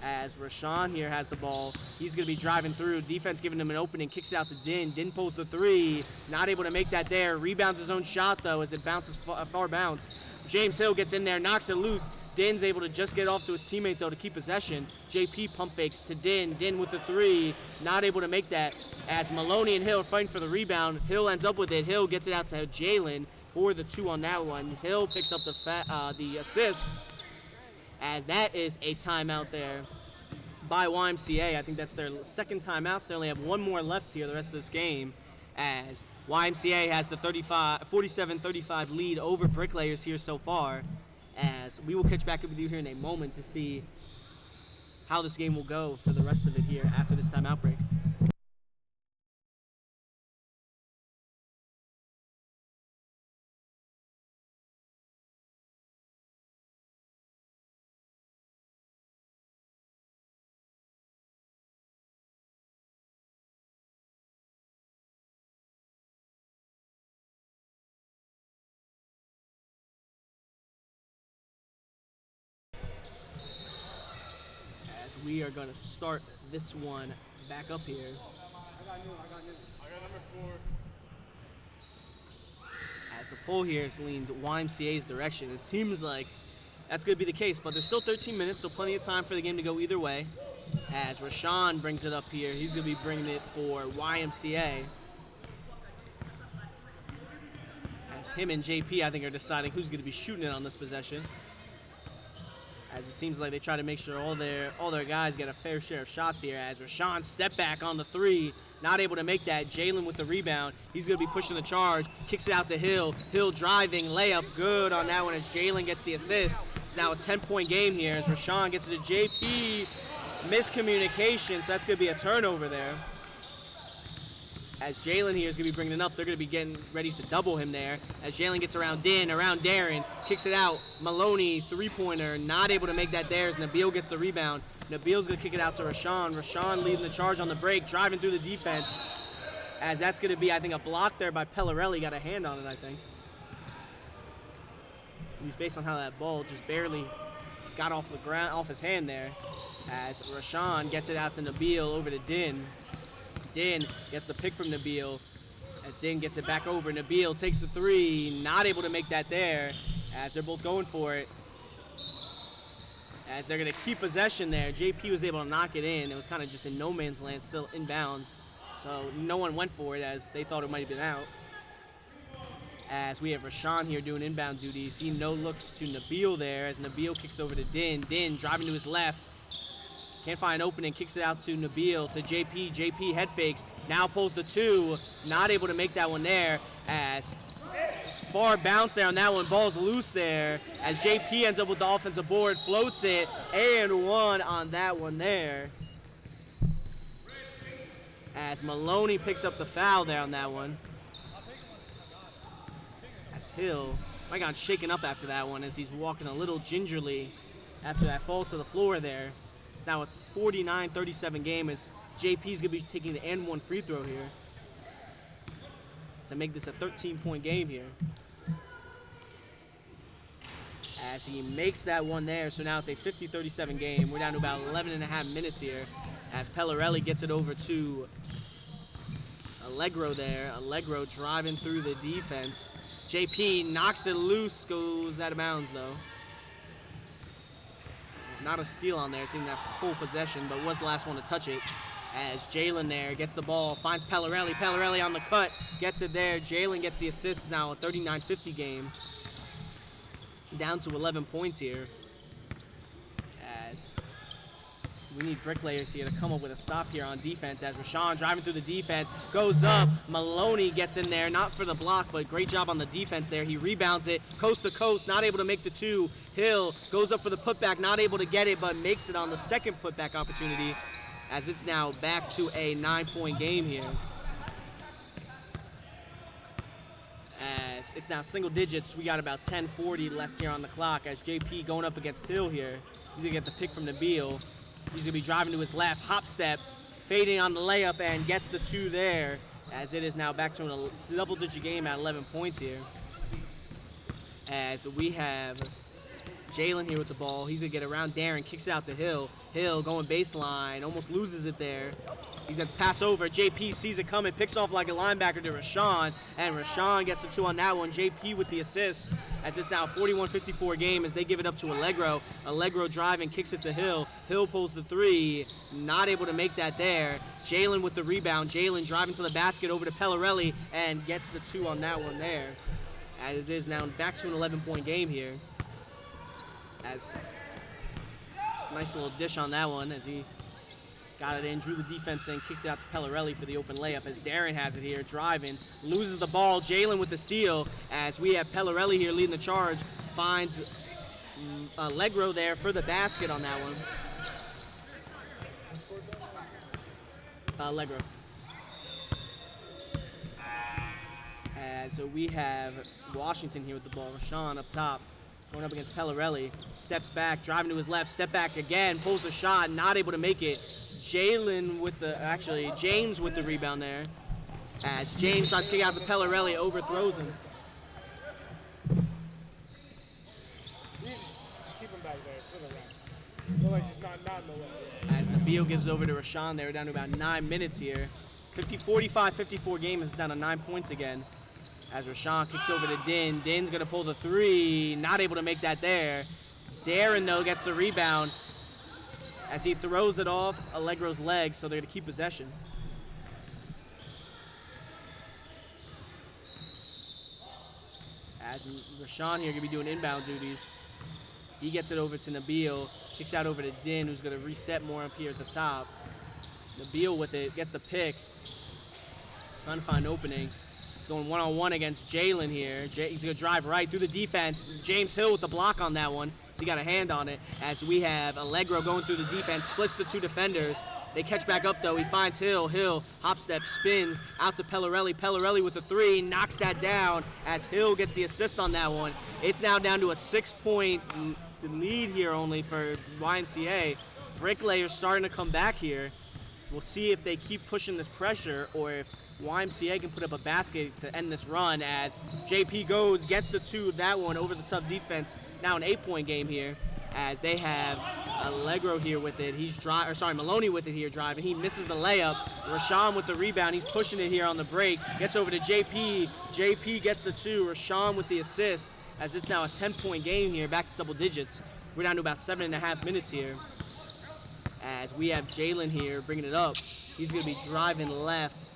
As Rashawn here has the ball. He's going to be driving through. Defense giving him an opening. Kicks it out to Din. Din pulls the 3. Not able to make that there. Rebounds his own shot, though, as it bounces far bounce. James Hill gets in there, knocks it loose. Din's able to just get off to his teammate, though, to keep possession. JP pump fakes to Din. Din with the 3. Not able to make that. As Maloney and Hill are fighting for the rebound. Hill ends up with it. Hill gets it out to Jalen for the 2 on that one. Hill picks up the assist. As that is a timeout there by YMCA. I think that's their second timeout, so they only have 1 more left here the rest of this game. As YMCA has the 47-35 lead over Bricklayers here so far. As we will catch back up with you here in a moment to see how this game will go for the rest of it here after this timeout break. We are going to start this one back up here. I got number 4. As the poll here is leaned YMCA's direction. It seems like that's going to be the case, but there's still 13 minutes, so plenty of time for the game to go either way. As Rashawn brings it up here, he's going to be bringing it for YMCA. As him and JP, I think, are deciding who's going to be shooting it on this possession. As it seems like they try to make sure all their guys get a fair share of shots here. As Rashawn step back on the 3, not able to make that. Jalen with the rebound. He's going to be pushing the charge. Kicks it out to Hill. Hill driving, layup good on that one as Jalen gets the assist. It's now a 10-point game here as Rashawn gets it to JP. Miscommunication, so that's going to be a turnover there. As Jalen here is going to be bringing it up, they're going to be getting ready to double him there. As Jalen gets around Din, around Darren, kicks it out. Maloney, 3-pointer, not able to make that there as Nabil gets the rebound. Nabil's going to kick it out to Rashawn. Rashawn leading the charge on the break, driving through the defense. As that's going to be, I think, a block there by Pellerelli. Got a hand on it, I think. He's based on how that ball just barely got off the ground, off his hand there. As Rashawn gets it out to Nabil over to Din. Din gets the pick from Nabil. As Din gets it back over, Nabil takes the 3, not able to make that there. As they're both going for it. As they're going to keep possession there. JP was able to knock it in. It was kind of just in no man's land, still inbounds. So no one went for it as they thought it might have been out. As we have Rashawn here doing inbound duties. He no-looks to Nabil there as Nabil kicks over to Din. Din driving to his left. Can't find an opening, kicks it out to Nabil, to JP. JP head fakes, now pulls the 2. Not able to make that one there as far bounce there on that one. Ball's loose there as JP ends up with the offensive board, floats it, and 1 on that one there. As Maloney picks up the foul there on that one. As Hill, my God, shaken up after that one as he's walking a little gingerly after that fall to the floor there. It's now a 49-37 game as JP's going to be taking the and 1 free throw here to make this a 13-point game here. As he makes that one there, so now it's a 50-37 game. We're down to about 11 and a half minutes here as Pellerelli gets it over to Allegro there. Allegro driving through the defense. JP knocks it loose, goes out of bounds though. Not a steal on there, seeing that full possession, but was the last one to touch it. As Jalen there gets the ball, finds Pellerelli. Pellerelli on the cut, gets it there. Jalen gets the assist. It's now a 39-50 game. Down to 11 points here. As we need bricklayers here to come up with a stop here on defense. As Rashawn driving through the defense, goes up. Maloney gets in there, not for the block, but great job on the defense there. He rebounds it, coast to coast, not able to make the two. Hill goes up for the putback, not able to get it, but makes it on the second putback opportunity. As it's now back to a 9-point game here. As it's now single digits, we got about 10:40 left here on the clock. As JP going up against Hill here. He's gonna get the pick from Nabil. He's gonna be driving to his left, hop step, fading on the layup, and gets the two there. As it is now back to a double-digit game at 11 points here. As we have Jalen here with the ball. He's gonna get around Darren, kicks it out to Hill. Hill going baseline, almost loses it there. He's gonna pass over. JP sees it coming, picks off like a linebacker to Rashawn, and Rashawn gets the two on that one. JP with the assist, as it's now a 41-54 game as they give it up to Allegro. Allegro driving, kicks it to Hill. Hill pulls the three, not able to make that there. Jalen with the rebound. Jalen driving to the basket over to Pellerelli and gets the two on that one there. As it is now back to an 11-point game here. As nice little dish on that one as he got it in, drew the defense in, kicked it out to Pellerelli for the open layup as Darren has it here, driving, loses the ball. Jalen with the steal as we have Pellerelli here leading the charge, finds Allegro there for the basket on that one. Allegro. So we have Washington here with the ball. Rashawn up top. Going up against Pellerelli, steps back, driving to his left, step back again, pulls the shot, not able to make it. James with the rebound there. As James tries to kick out to Pellerelli, overthrows him. Just keep him back there for the rest. Look like he's not in the way. As Nabil gives it over to Rashawn, they're down to about 9 minutes here. 45-54 game, it's down to 9 points again. As Rashawn kicks over to Din. Din's going to pull the three. Not able to make that there. Darren, though, gets the rebound as he throws it off Allegro's legs, so they're going to keep possession. As Rashawn here going to be doing inbound duties. He gets it over to Nabil. Kicks out over to Din, who's going to reset more up here at the top. Nabil with it. Gets the pick. Trying to find opening. Going one-on-one against Jalen here. He's going to drive right through the defense. James Hill with the block on that one. He got a hand on it as we have Allegro going through the defense, splits the two defenders. They catch back up, though. He finds Hill. Hill, hop step, spins out to Pellerelli. Pellerelli with the three, knocks that down as Hill gets the assist on that one. It's now down to a 6-point lead here only for YMCA. Bricklayers starting to come back here. We'll see if they keep pushing this pressure or if YMCA can put up a basket to end this run as JP goes, gets the two of that one over the tough defense. Now an 8-point game here as they have Allegro here with it. Maloney with it here driving. He misses the layup. Rashawn with the rebound. He's pushing it here on the break. Gets over to JP. JP gets the two. Rashawn with the assist as it's now a 10-point game here, back to double digits. We're down to about 7.5 minutes here as we have Jalen here bringing it up. He's going to be driving left.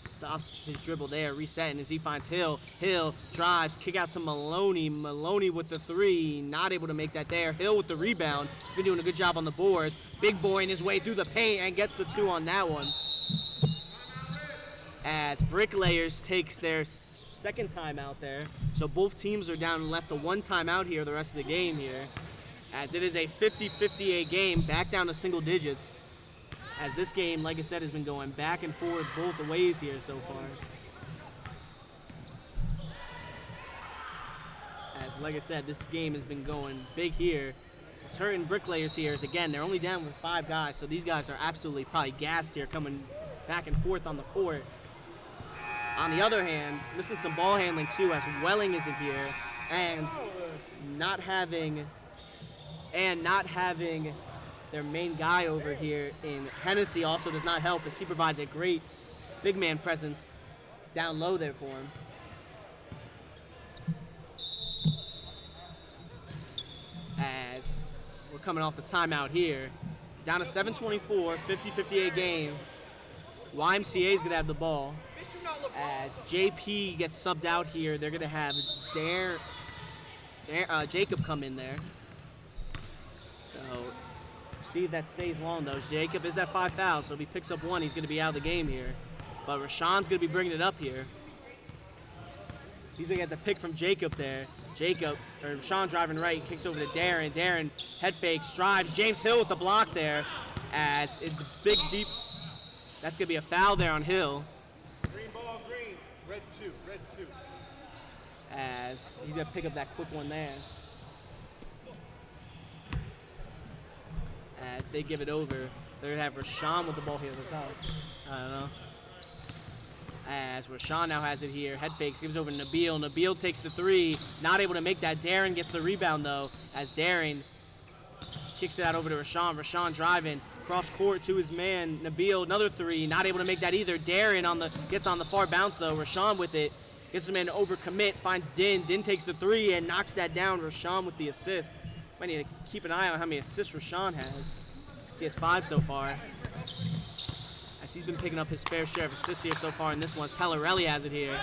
Stops his dribble there, resetting as he finds Hill. Hill drives, kick out to Maloney. Maloney with the three, not able to make that there. Hill with the rebound, been doing a good job on the board. Big boy in his way through the paint and gets the two on that one. As Bricklayers takes their second timeout there. So both teams are down and left to one timeout here the rest of the game here. As it is a 50-58 game, back down to single digits. As this game, like I said, has been going back and forth both ways here so far. As, like I said, this game has been going big here. What's hurting Bricklayers here is, again, they're only down with 5 guys, so these guys are absolutely probably gassed here coming back and forth on the court. On the other hand, missing some ball handling too, as Welling isn't here, and not having their main guy over here in Hennessy also does not help, as he provides a great big man presence down low there for him. As we're coming off the timeout here, Down to 7:24, 50-58 game. YMCA is going to have the ball. As JP gets subbed out here, they're going to have Jacob come in there. So, see if that stays long, though. Jacob is at 5 fouls, so if he picks up one, he's going to be out of the game here. But Rashawn's going to be bringing it up here. He's going to get the pick from Jacob there. Rashawn driving right, kicks over to Darren. Darren, head fake, strides. James Hill with the block there. As it's big, deep. That's going to be a foul there on Hill. Green ball, green. Red 2, red 2. As he's going to pick up that quick one there. As they give it over, they're going to have Rashawn with the ball here at the top. I don't know. As Rashawn now has it here. Head fakes, gives over to Nabil. Nabil takes the three. Not able to make that. Darren gets the rebound, though, as Darren kicks it out over to Rashawn. Rashawn driving. Cross court to his man, Nabil. Another three. Not able to make that either. Darren gets on the far bounce, though. Rashawn with it. Gets him in overcommit. Finds Din. Din takes the three and knocks that down. Rashawn with the assist. Might need to keep an eye on how many assists Rashawn has. He has 5 so far. As he's been picking up his fair share of assists here so far in this one. As Pellerelli has it here.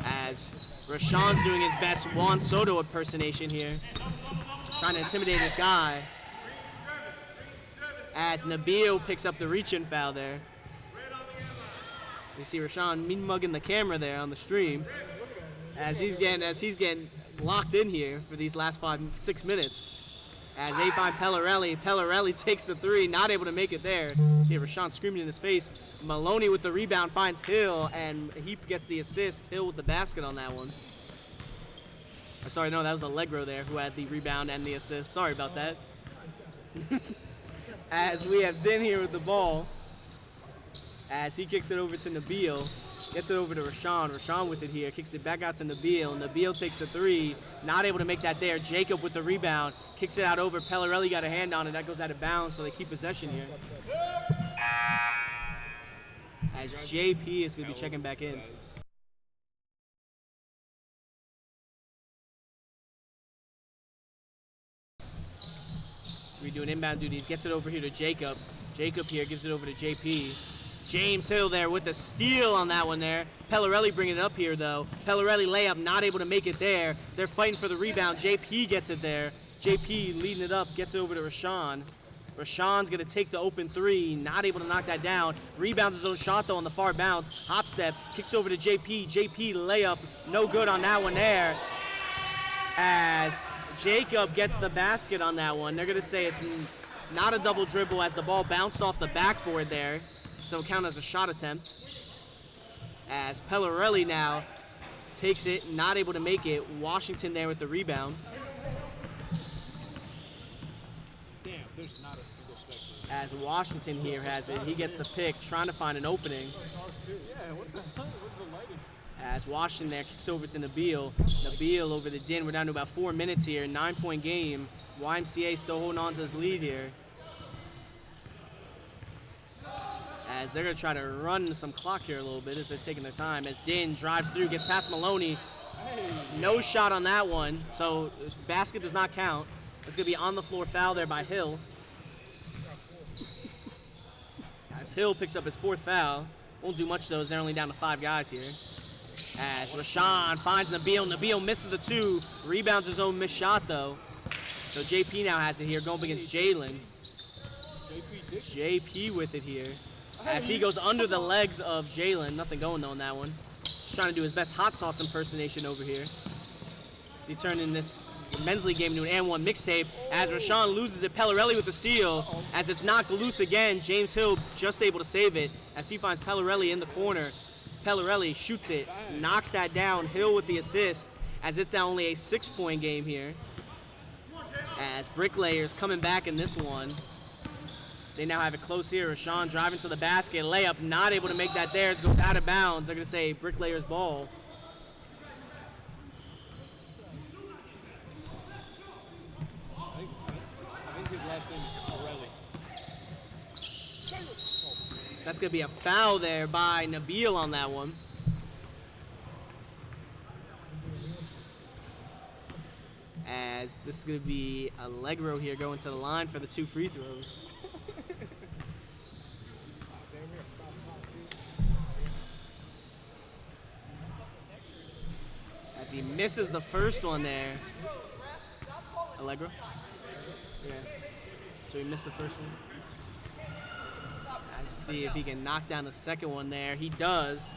As Rashawn's doing his best Juan Soto impersonation here. Trying to intimidate his guy. As Nabil picks up the reach-in foul there. You see Rashawn mean-mugging the camera there on the stream. As he's getting locked in here for these last 5-6 minutes. As they find Pellerelli. Pellerelli takes the three, not able to make it there. See Rashawn screaming in his face. Maloney with the rebound finds Hill, and he gets the assist. Hill with the basket on that one. Sorry, no, that was Allegro there who had the rebound and the assist. Sorry about that. As we have Din here with the ball. As he kicks it over to Nabil. Gets it over to Rashawn. Rashawn with it here. Kicks it back out to Nabil. Nabil takes the three. Not able to make that there. Jacob with the rebound. Kicks it out over. Pellerelli got a hand on it. That goes out of bounds, so they keep possession here. As JP is going to be checking back in. Redoing inbound duties. Gets it over here to Jacob. Jacob here gives it over to JP. James Hill there with the steal on that one there. Pellerelli bringing it up here, though. Pellerelli layup, not able to make it there. They're fighting for the rebound. JP gets it there. JP leading it up, gets it over to Rashawn. Rashawn's going to take the open three, not able to knock that down. Rebounds his own shot, though, on the far bounce. Hop step, kicks over to JP. JP layup, no good on that one there. As Jacob gets the basket on that one. They're going to say it's not a double dribble as the ball bounced off the backboard there. So it counts as a shot attempt. As Pellerelli now takes it, not able to make it. Washington there with the rebound. Damn, there's not a single spectator. As Washington here has it, he gets the pick, trying to find an opening. Yeah, what the hell? What's the lighting? As Washington there kicks over to Nabil. Nabil over to Din. We're down to about 4 minutes here. 9-point game. YMCA still holding on to his lead here. As they're going to try to run some clock here a little bit as they're taking their time. As Din drives through, gets past Maloney. No shot on that one, so basket does not count. It's going to be on the floor foul there by Hill. As Hill picks up his 4th foul. Won't do much though, as they're only down to 5 guys here. As Rashawn finds Nabil. Nabil misses the 2. Rebounds his own missed shot though. So JP now has it here, going up against Jalen. JP with it here. As he goes under the legs of Jalen. Nothing going though on that one. Just trying to do his best hot sauce impersonation over here. As he turned in this men's league game into an and one mixtape. As Rashawn loses it, Pellerelli with the steal. As it's knocked loose again, James Hill just able to save it. As he finds Pellerelli in the corner. Pellerelli shoots it, knocks that down. Hill with the assist. As it's now only a 6-point game here. As Bricklayers coming back in this one. They now have it close here. Rashawn driving to the basket. Layup, not able to make that there. It goes out of bounds. They're going to say Bricklayers ball. I think his last name is Pirelli. That's going to be a foul there by Nabil on that one. As this is going to be Allegro here going to the line for the 2 free throws. misses the first one there. Allegro? Yeah. So he missed the first one. Let's see if he can knock down the second one there. He does.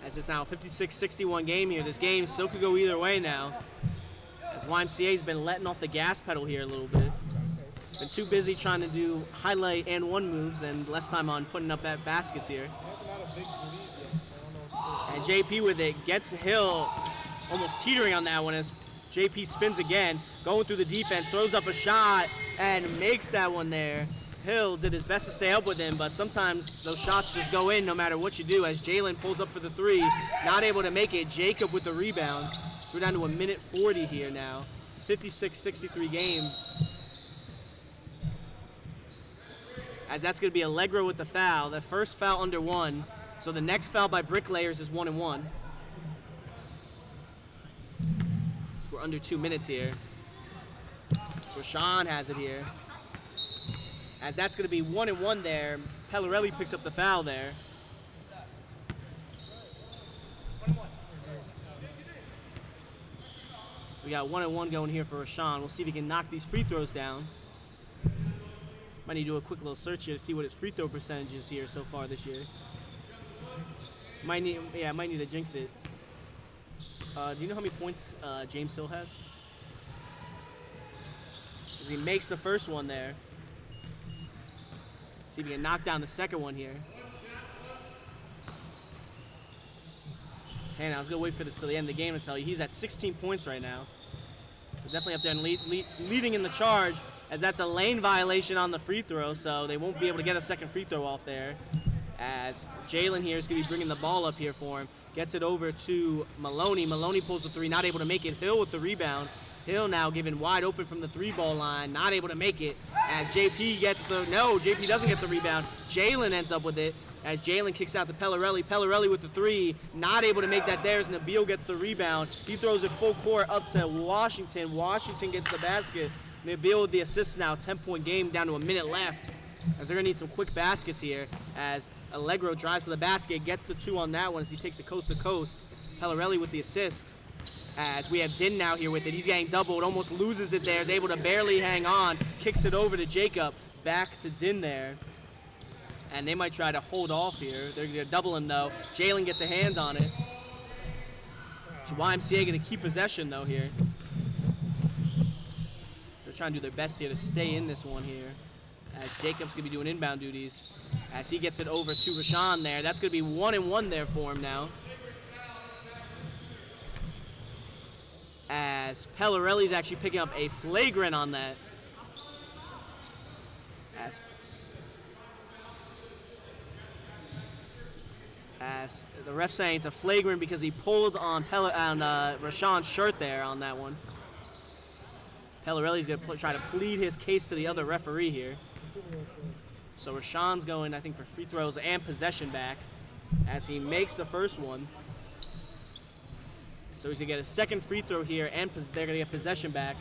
As it's now a 56-61 game here. This game still could go either way now. As YMCA's been letting off the gas pedal here a little bit. Been too busy trying to do highlight and one moves and less time on putting up that baskets here. And JP with it gets Hill almost teetering on that one as JP spins again, going through the defense, throws up a shot and makes that one there. Hill did his best to stay up with him, but sometimes those shots just go in no matter what you do as Jalen pulls up for the three, not able to make it. Jacob with the rebound. We're down to a minute 40 here now. 56-63 game. As that's going to be Allegro with the foul. The first foul under one. So the next foul by Bricklayers is 1-1. So we're under 2 minutes here. Rashawn has it here. As that's going to be 1-1 there. Pellerelli picks up the foul there. So we got 1-1 going here for Rashawn. We'll see if he can knock these free throws down. Might need to do a quick little search here to see what his free throw percentage is here so far this year. Might need to jinx it. Do you know how many points James Hill has? He makes the first one there. See if he can knock down the second one here. And I was going to wait for this till the end of the game to tell you. He's at 16 points right now. So definitely up there and leading in the charge, as that's a lane violation on the free throw, so they won't be able to get a second free throw off there. As Jalen here is going to be bringing the ball up here for him. Gets it over to Maloney. Maloney pulls the three, not able to make it. Hill with the rebound. Hill now given wide open from the three-ball line, not able to make it. As JP gets JP doesn't get the rebound. Jalen ends up with it. As Jalen kicks out to Pellerelli. Pellerelli with the three, not able to make that there as Nabil gets the rebound. He throws it full court up to Washington. Washington gets the basket. Nabil with the assist now, 10-point game down to a minute left. As they're gonna need some quick baskets here. As Allegro drives to the basket, gets the two on that one as he takes it coast to coast. Pellerelli with the assist. As we have Din now here with it. He's getting doubled, almost loses it there, is able to barely hang on. Kicks it over to Jacob. Back to Din there. And they might try to hold off here. They're going to double him, though. Jalen gets a hand on it. YMCA going to keep possession, though, here. So they're trying to do their best here to stay in this one here. As Jacob's going to be doing inbound duties. As he gets it over to Rashawn there. That's going to be 1-1 there for him now. As Pellerelli's actually picking up a flagrant on that. As the ref saying it's a flagrant because he pulled on Rashawn's shirt there on that one. Pellerelli's going to try to plead his case to the other referee here. So Rashawn's going, I think, for free throws and possession back as he makes the first one. So he's going to get a second free throw here, and they're going to get possession back.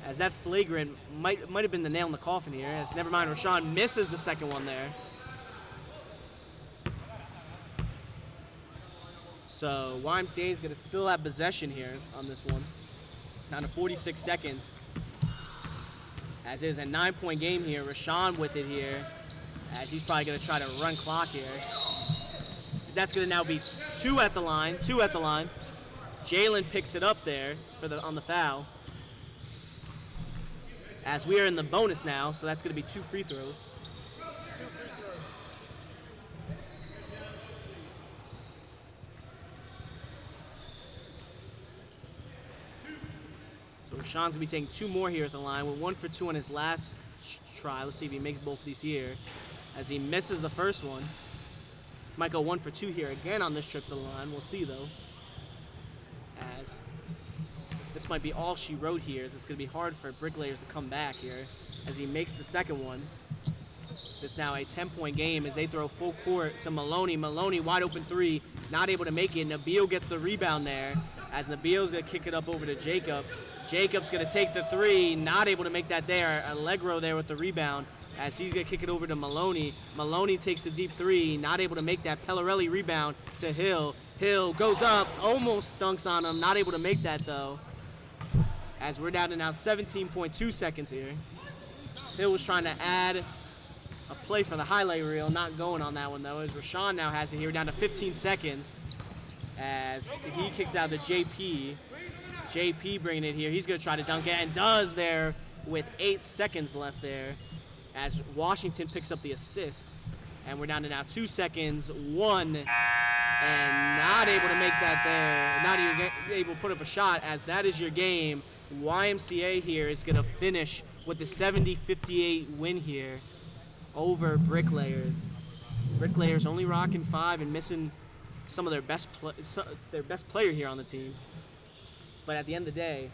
As that flagrant might have been the nail in the coffin here. As never mind, Rashawn misses the second one there. So YMCA is going to still have possession here on this one. Down to 46 seconds. As it is a 9-point game here. Rashawn with it here. As he's probably going to try to run clock here. That's going to now be two at the line. Jalen picks it up there on the foul. As we are in the bonus now, so that's going to be 2 free throws. So Rashawn's going to be taking 2 more here at the line with 1 for 2 on his last try. Let's see if he makes both of these here. As he misses the first one. Might go 1 for 2 here again on this trip to the line. We'll see, though. As this might be all she wrote here, as it's going to be hard for Bricklayers to come back here as he makes the second one. It's now a 10-point game as they throw full court to Maloney. Maloney, wide open 3, not able to make it. Nabil gets the rebound there as Nabil's going to kick it up over to Jacob. Jacob's going to take the 3, not able to make that there. Allegro there with the rebound. as he's going to kick it over to Maloney. Maloney takes the deep three, not able to make that. Pellerelli rebound to Hill. Hill goes up, almost dunks on him, not able to make that though. As we're down to now 17.2 seconds here. Hill was trying to add a play for the highlight reel, not going on that one though, as Rashawn now has it here, down to 15 seconds. As he kicks out to JP. JP bringing it here. He's going to try to dunk it, and does there with 8 seconds left there, as Washington picks up the assist. And we're down to now 2 seconds, 1, and not able to make that there. Not even able to put up a shot, as that is your game. YMCA here is going to finish with the 70-58 win here over Bricklayers. Bricklayers only rocking 5 and missing some of their best player here on the team. But at the end of the day,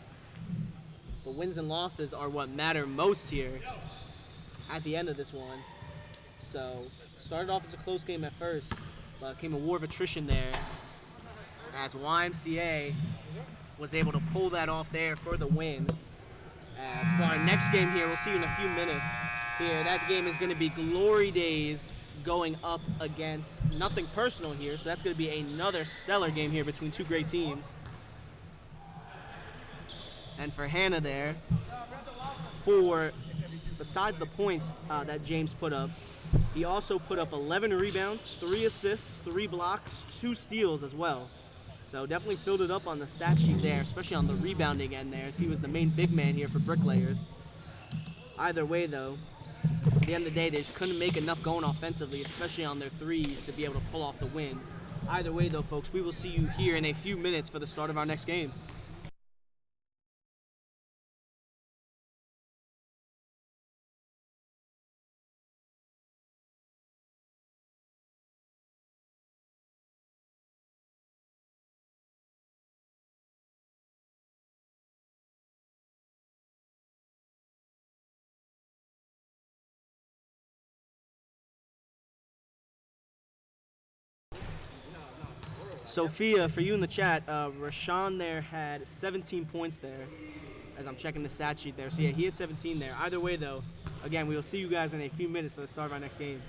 the wins and losses are what matter most here at the end of this one. So, started off as a close game at first, but came a war of attrition there, as YMCA was able to pull that off there for the win. As for our next game here, we'll see you in a few minutes here. That game is going to be Glory Days going up against Nothing Personal here, so that's going to be another stellar game here between two great teams. And for Hannah there, besides the points that James put up, he also put up 11 rebounds, 3 assists, 3 blocks, 2 steals as well. So definitely filled it up on the stat sheet there, especially on the rebounding end there, as he was the main big man here for Bricklayers. Either way though, at the end of the day, they just couldn't make enough going offensively, especially on their threes, to be able to pull off the win. Either way though, folks, we will see you here in a few minutes for the start of our next game. Sophia, for you in the chat, Rashawn there had 17 points there, as I'm checking the stat sheet there. So yeah, he had 17 there. Either way though, again, we will see you guys in a few minutes for the start of our next game.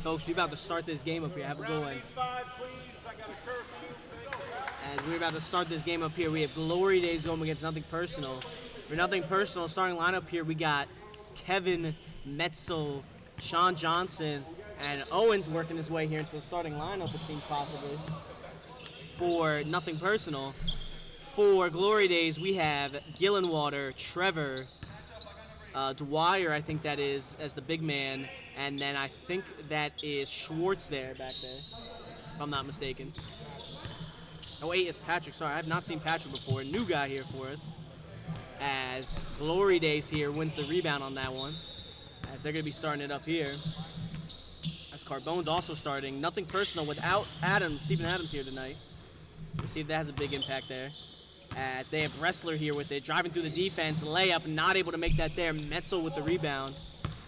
Folks, we about to start this game up here. Have a good one. 5, please. I got a curfew. As we're about to start this game up here, we have Glory Days going against Nothing Personal. For Nothing Personal, starting lineup here, we got Kevin, Metzel, Sean Johnson, and Owens working his way here into the starting lineup, it seems possibly. For Nothing Personal, for Glory Days, we have Gillenwater, Trevor, Dwyer, I think that is, as the big man, and then I think that is Schwartz there, back there, if I'm not mistaken. Oh wait, it's Patrick. Sorry, I have not seen Patrick before. New guy here for us. As Glory Days here wins the rebound on that one. As they're going to be starting it up here. As Carbone's also starting. Nothing Personal without Adams, Steven Adams here tonight. We'll see if that has a big impact there. As they have Bressler here with it. Driving through the defense. Layup, not able to make that there. Metzel with the rebound.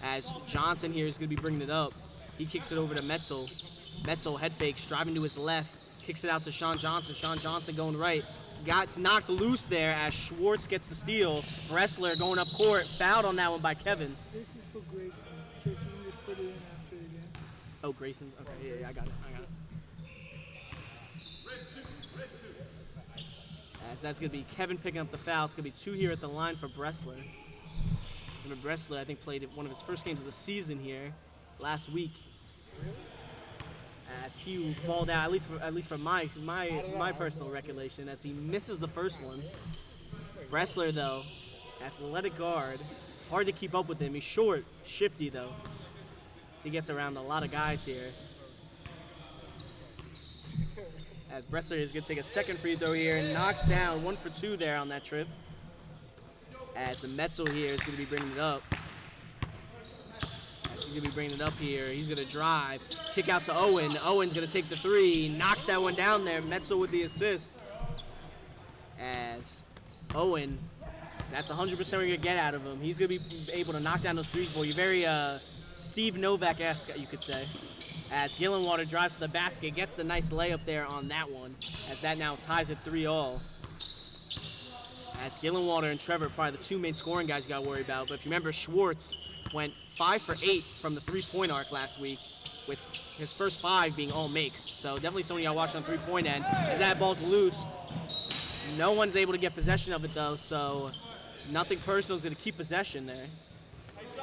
As Johnson here is going to be bringing it up. He kicks it over to Metzel. Metzel head fakes, driving to his left. Kicks it out to Sean Johnson. Sean Johnson going right. Got knocked loose there as Schwartz gets the steal. Bressler going up court. Fouled on that one by Kevin. This is for Grayson. So if you can just put it in after again. Oh, Grayson. Okay, yeah, I got it. Red 2. As that's going to be Kevin picking up the foul. It's going to be 2 here at the line for Bressler. Remember, Bressler, I think, played one of his first games of the season here last week. As he balled out, at least from my personal recollection, as he misses the first one. Bressler, though, athletic guard, hard to keep up with him. He's short, shifty, though. So he gets around a lot of guys here. As Bressler is going to take a second free throw here and knocks down 1 for 2 there on that trip. As the Metzel here is going to be bringing it up. He's going to be bringing it up here. He's going to drive. Kick out to Owen. Owen's going to take the 3. Knocks that one down there. Metzel with the assist. As Owen, that's 100% we're going to get out of him. He's going to be able to knock down those threes for you. Very Steve Novak-esque, you could say. As Gillenwater drives to the basket, gets the nice layup there on that one. As that now ties it 3-all. As Gillenwater and Trevor are probably the 2 main scoring guys you got to worry about. But if you remember, Schwartz went 5 for 8 from the 3-point arc last week, with his first 5 being all makes. So definitely someone y'all watch on 3-point end. As that ball's loose, no one's able to get possession of it though, so Nothing Personal is going to keep possession there. So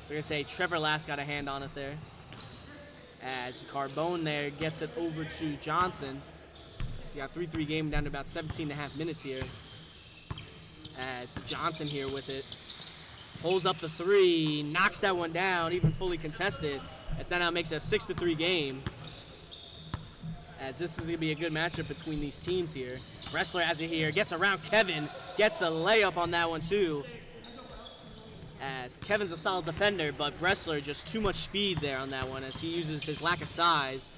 we're going to say Trevor last got a hand on it there. As Carbone there gets it over to Johnson. We got 3-3 game down to about 17.5 minutes here. As Johnson here with it. Pulls up the 3, knocks that one down, even fully contested. As that now makes it a 6-3 game. As this is going to be a good matchup between these teams here. Bressler has it here, gets around Kevin, gets the layup on that one too. As Kevin's a solid defender, but Bressler just too much speed there on that one as he uses his lack of size,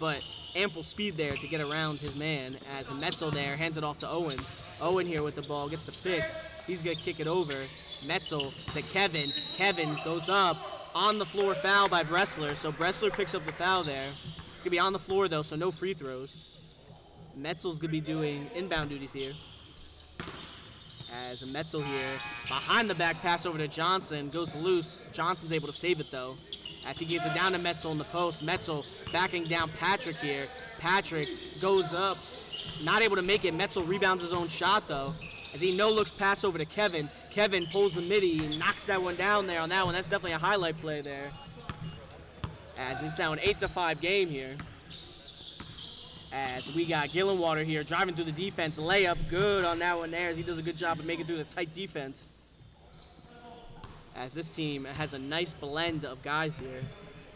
but ample speed there to get around his man. As Metzel there hands it off to Owen. Owen here with the ball, gets the pick. He's going to kick it over. Metzel to Kevin. Kevin goes up. On the floor foul by Bressler. So Bressler picks up the foul there. It's going to be on the floor though, so no free throws. Metzel's going to be doing inbound duties here. As Metzel here, behind the back pass over to Johnson. Goes loose. Johnson's able to save it though. As he gets it down to Metzel in the post. Metzel backing down Patrick here. Patrick goes up. Not able to make it. Metzel rebounds his own shot though. As he no-looks pass over to Kevin. Kevin pulls the midi and knocks that one down there on that one. That's definitely a highlight play there. As it's now an 8-5 game here. As we got Gillenwater here driving through the defense. Layup good on that one there as he does a good job of making through the tight defense. As this team has a nice blend of guys here.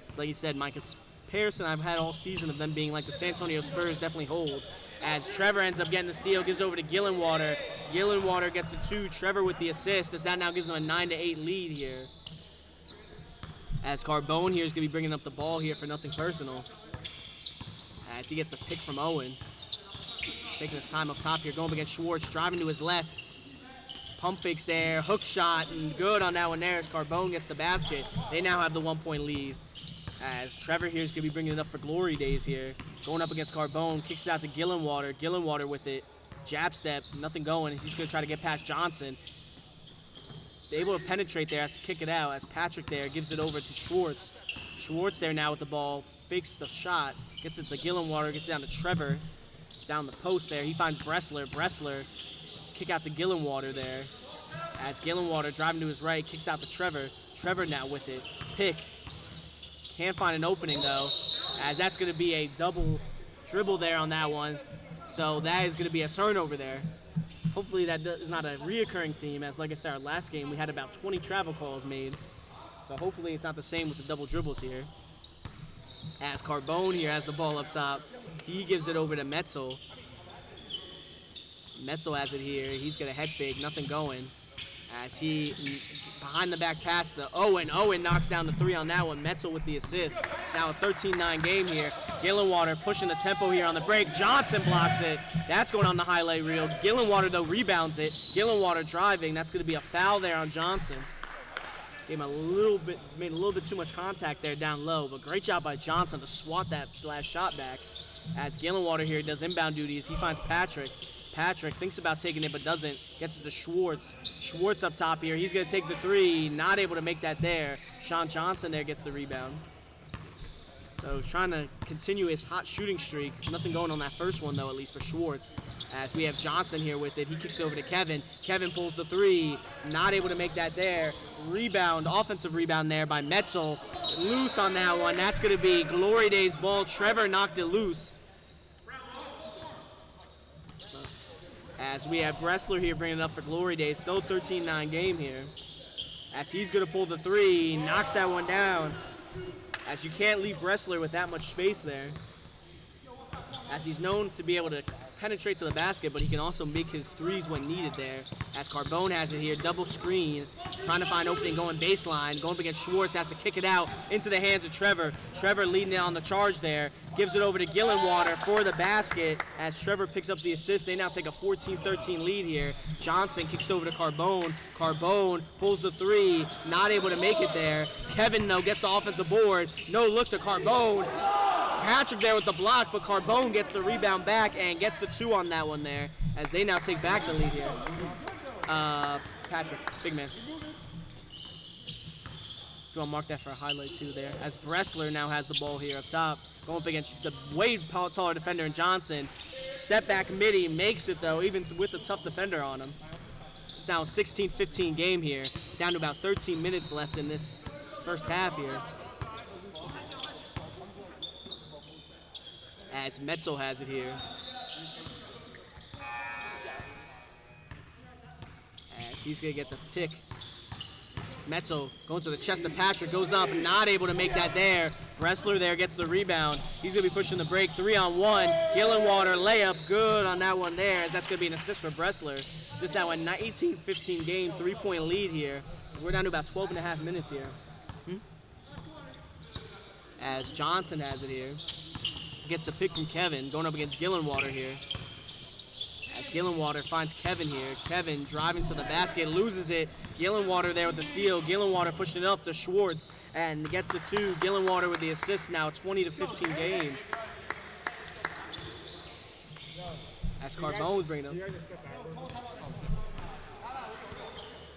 It's like you said, Mike, it's comparison I've had all season of them being like the San Antonio Spurs definitely holds. As Trevor ends up getting the steal, gives over to Gillenwater. Gillenwater gets the 2. Trevor with the assist, as that now gives him a 9-8 lead here. As Carbone here is going to be bringing up the ball here for Nothing Personal. As he gets the pick from Owen. Taking his time up top here, going up against Schwartz, driving to his left. Pump fakes there, hook shot, and good on that one there as Carbone gets the basket. They now have the 1-point lead. As Trevor here is going to be bringing it up for Glory Days here. Going up against Carbone, kicks it out to Gillenwater. Gillenwater with it. Jab step, nothing going. He's going to try to get past Johnson. They're able to penetrate there as to kick it out as Patrick there gives it over to Schwartz. Schwartz there now with the ball, fakes the shot, gets it to Gillenwater, gets it down to Trevor, down the post there. He finds Bressler. Bressler kick out to Gillenwater there. As Gillenwater driving to his right, kicks out to Trevor. Trevor now with it. Pick. Can't find an opening though, as that's going to be a double dribble there on that one. So that is going to be a turnover there. Hopefully that is not a reoccurring theme, as like I said, our last game we had about 20 travel calls made. So hopefully it's not the same with the double dribbles here. As Carbone here has the ball up top. He gives it over to Metzel. Metzel has it here. He's got a head fake, nothing going. As he, behind the back pass to Owen. Owen knocks down the 3 on that one. Metzel with the assist. Now a 13-9 game here. Gillenwater pushing the tempo here on the break. Johnson blocks it. That's going on the highlight reel. Gillenwater, though, rebounds it. Gillenwater driving. That's going to be a foul there on Johnson. Gave him made a little bit too much contact there down low. But great job by Johnson to swat that last shot back. As Gillenwater here does inbound duties. He finds Patrick. Patrick thinks about taking it but doesn't. Gets it to Schwartz. Schwartz up top here. He's going to take the 3. Not able to make that there. Sean Johnson there gets the rebound. So trying to continue his hot shooting streak. Nothing going on that first one though, at least for Schwartz. As we have Johnson here with it. He kicks it over to Kevin. Kevin pulls the 3. Not able to make that there. Rebound, offensive rebound there by Metzel. Loose on that one. That's going to be Glory Days ball. Trevor knocked it loose. As we have Bressler here bringing it up for Glory Days. Still 13-9 game here. As he's going to pull the 3. Knocks that one down. As you can't leave Bressler with that much space there. As he's known to be able to penetrate to the basket, but he can also make his 3s when needed there. As Carbone has it here, double screen. Trying to find opening going baseline. Going up against Schwartz, has to kick it out into the hands of Trevor. Trevor leading it on the charge there. Gives it over to Gillenwater for the basket as Trevor picks up the assist. They now take a 14-13 lead here. Johnson kicks it over to Carbone. Carbone pulls the 3, not able to make it there. Kevin, though, gets the offensive board. No look to Carbone. Patrick there with the block, but Carbone gets the rebound back and gets the 2 on that one there as they now take back the lead here. Patrick, big man. Go and mark that for a highlight too there. As Bressler now has the ball here up top. Going up against the way taller defender in Johnson. Step back midi, makes it though, even with a tough defender on him. It's now a 16-15 game here. Down to about 13 minutes left in this first half here. As Metzel has it here. As he's going to get the pick. Metzel going to the chest of Patrick, goes up, not able to make that there. Bressler there gets the rebound. He's going to be pushing the break, 3-on-1. Gillenwater layup, good on that one there, as that's going to be an assist for Bressler. Just that one 18-15 game, 3-point lead here. We're down to about 12 and a half minutes here. As Johnson has it here. Gets the pick from Kevin, going up against Gillenwater here. As Gillenwater finds Kevin here. Kevin driving to the basket, loses it. Gillenwater there with the steal. Gillenwater pushing it up to Schwartz and gets the 2. Gillenwater with the assist now, 20-15 game. As Carbone's bringing up.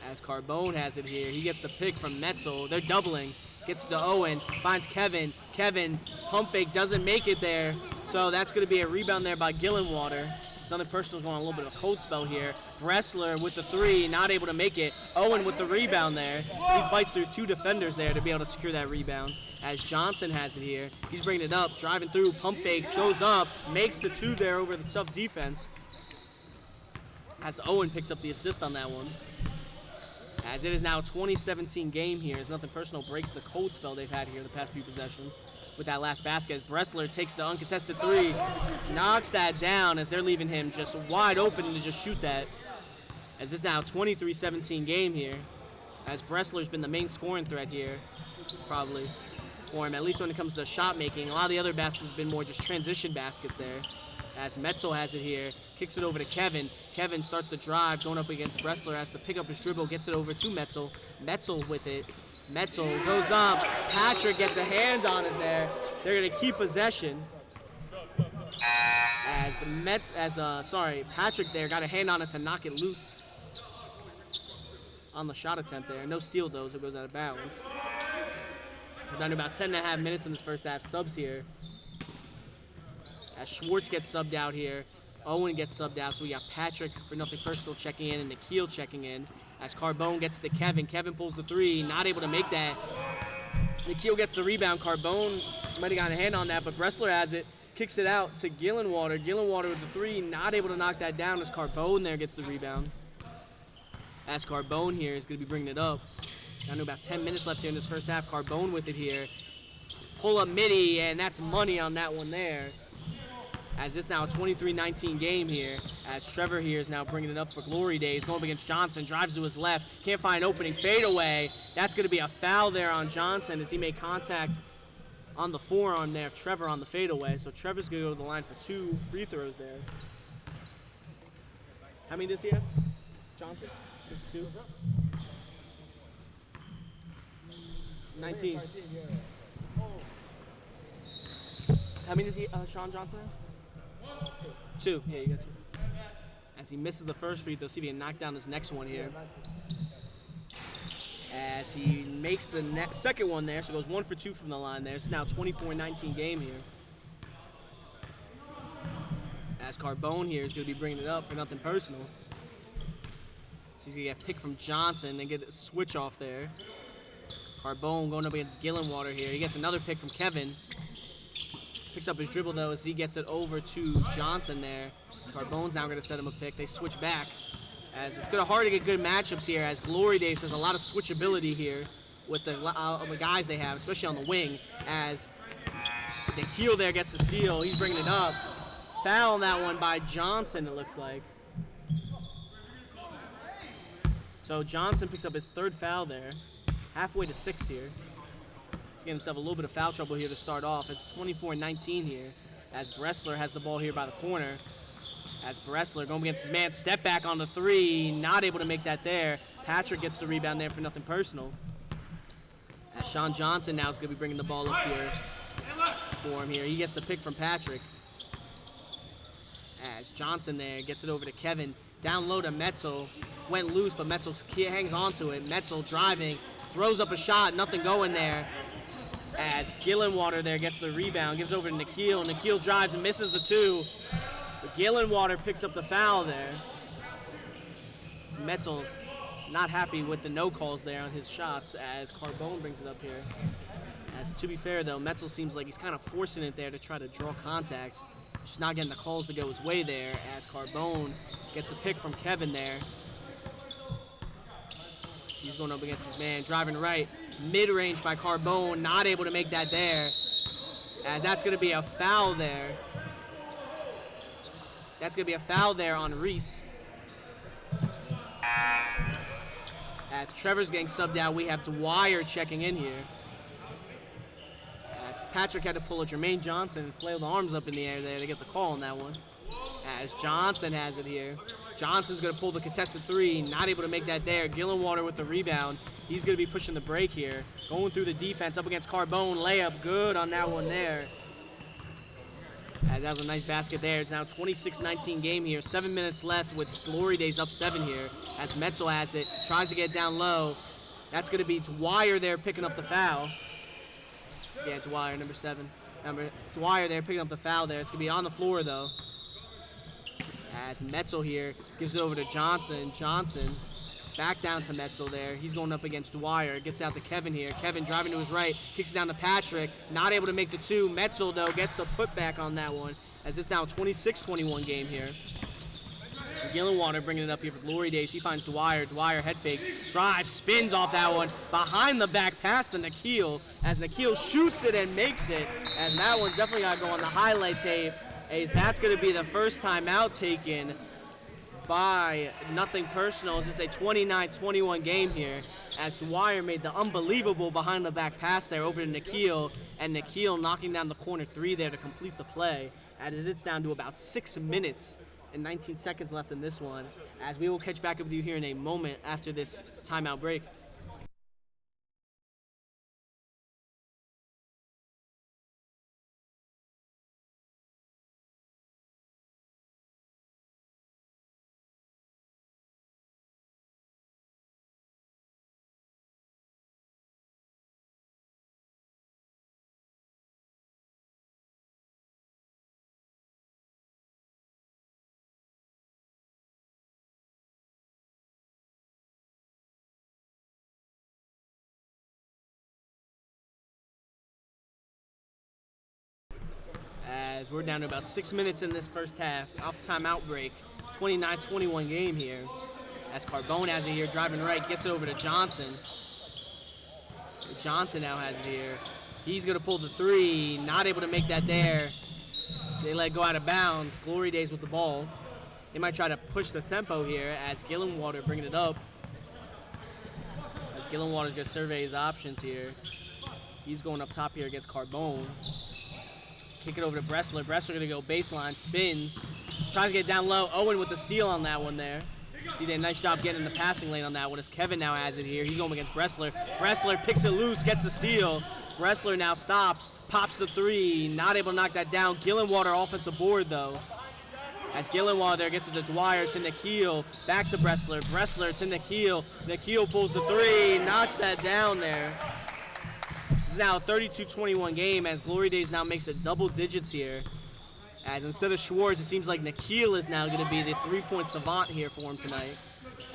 As Carbone has it here. He gets the pick from Metzel. They're doubling. Gets to Owen, finds Kevin. Kevin, pump fake, doesn't make it there. So that's going to be a rebound there by Gillenwater. Another person's going on a little bit of a cold spell here. Bressler with the 3, not able to make it. Owen with the rebound there. He fights through 2 defenders there to be able to secure that rebound. As Johnson has it here. He's bringing it up, driving through, pump fakes, goes up, makes the 2 there over the tough defense. As Owen picks up the assist on that one. As it is now a 2017 game here, as nothing personal breaks the cold spell they've had here the past few possessions. With that last basket, as Bressler takes the uncontested 3, knocks that down as they're leaving him just wide open to just shoot that. As it's now a 23-17 game here, as Bressler's been the main scoring threat here, probably, for him, at least when it comes to shot making. A lot of the other baskets have been more just transition baskets there. As Metzel has it here, kicks it over to Kevin. Kevin starts the drive, going up against Bressler, has to pick up his dribble, gets it over to Metzel. Metzel with it. Metzel goes up. Patrick gets a hand on it there. They're going to keep possession. Patrick there got a hand on it to knock it loose on the shot attempt there. No steal though, so it goes out of bounds. We're down to about 10.5 minutes in this first half. Subs here. As Schwartz gets subbed out here. Owen gets subbed out, so we got Patrick for nothing personal checking in and Nikhil checking in. As Carbone gets to Kevin. Kevin pulls the three, not able to make that. Nikhil gets the rebound. Carbone might have gotten a hand on that, but Bressler has it. Kicks it out to Gillenwater. Gillenwater with the three, not able to knock that down as Carbone there gets the rebound. As Carbone here is going to be bringing it up. Down to about 10 minutes left here in this first half. Carbone with it here. Pull up midi, and that's money on that one there. As it's now a 23-19 game here. As Trevor here is now bringing it up for Glory Days. Going up against Johnson. Drives to his left. Can't find opening. Fade away. That's going to be a foul there on Johnson as he made contact on the forearm there of Trevor on the fadeaway. So Trevor's going to go to the line for 2 free throws there. How many does he have? Johnson? Just 2? 19. How many does he, Sean Johnson have? 2. Yeah, you got 2. As he misses the first free throw, see if he can knock down this next one here. As he makes the second one there, so goes 1 for 2 from the line there. It's now a 24-19 game here. As Carbone here is going to be bringing it up for nothing personal. So he's going to get picked from Johnson and get a switch off there. Carbone going up against Gillenwater here. He gets another pick from Kevin. Picks up his dribble, though, as he gets it over to Johnson there. Carbone's now going to set him a pick. They switch back. As it's hard to get good matchups here, as Glory Days has a lot of switchability here with the guys they have, especially on the wing. As Nikhil there gets the steal. He's bringing it up. Foul on that one by Johnson, it looks like. So Johnson picks up his 3rd foul there. Halfway to 6 here. Getting himself a little bit of foul trouble here to start off. It's 24-19 here as Bressler has the ball here by the corner. As Bressler going against his man, step back on the 3, not able to make that there. Patrick gets the rebound there for nothing personal. As Sean Johnson now is going to be bringing the ball up here for him here. He gets the pick from Patrick. As Johnson there gets it over to Kevin. Down low to Metzel. Went loose, but Metzel hangs on to it. Metzel driving, throws up a shot, nothing going there. As Gillenwater there gets the rebound, gives over to Nikhil. Nikhil drives and misses the 2. But Gillenwater picks up the foul there. Metzel's not happy with the no calls there on his shots as Carbone brings it up here. As to be fair though, Metzel seems like he's kind of forcing it there to try to draw contact. Just not getting the calls to go his way there as Carbone gets a pick from Kevin there. He's going up against his man, driving right. Mid-range by Carbone, not able to make that there. As that's going to be a foul there. That's going to be a foul there on Reese. As Trevor's getting subbed out, we have Dwyer checking in here. As Patrick had to pull a Jermaine Johnson and flail the arms up in the air there to get the call on that one. As Johnson has it here. Johnson's going to pull the contested 3, not able to make that there. Gillenwater with the rebound. He's going to be pushing the break here. Going through the defense up against Carbone. Layup good on that one there. That was a nice basket there. It's now 26-19 game here. 7 minutes left with Glory Days up 7 here. As Metzel has it. Tries to get down low. That's going to be Dwyer there picking up the foul. Yeah, Dwyer, number 7. Dwyer there picking up the foul there. It's going to be on the floor, though. As Metzel here gives it over to Johnson. Johnson back down to Metzel there. He's going up against Dwyer. Gets out to Kevin here. Kevin driving to his right. Kicks it down to Patrick. Not able to make the 2. Metzel, though, gets the putback on that one. As it's now a 26-21 game here. Gillenwater bringing it up here for Glory Days. He finds Dwyer. Dwyer head fakes. Drives. Spins off that one. Behind the back pass to Nikhil. As Nikhil shoots it and makes it. And that one's definitely got to go on the highlight tape. As that's going to be the first time out taken by nothing personal. It's a 29-21 game here as Dwyer made the unbelievable behind the back pass there over to Nikhil, and Nikhil knocking down the corner 3 there to complete the play. As it's down to about 6 minutes and 19 seconds left in this one, as we will catch back up with you here in a moment after this timeout break. As we're down to about 6 minutes in this first half. Off timeout break. 29-21 game here. As Carbone has it here, driving right, gets it over to Johnson. Johnson now has it here. He's going to pull the three. Not able to make that there. They let go out of bounds. Glory Days with the ball. They might try to push the tempo here as Gillenwater bringing it up. As Gillenwater's going to survey his options here. He's going up top here against Carbone. Kick it over to Bressler. Bressler going to go baseline, spins. Tries to get down low. Owen with the steal on that one there. See, they did a nice job getting in the passing lane on that one as Kevin now has it here. He's going against Bressler. Bressler picks it loose, gets the steal. Bressler now stops, pops the three. Not able to knock that down. Gillenwater offensive board, though. As Gillenwater gets it to Dwyer, to Nikhil. Back to Bressler. Bressler to Nikhil. Nikhil pulls the three, knocks that down there. This is now a 32-21 game as Glory Days now makes it double digits here. As instead of Schwartz, it seems like Nikhil is now going to be the three-point savant here for him tonight.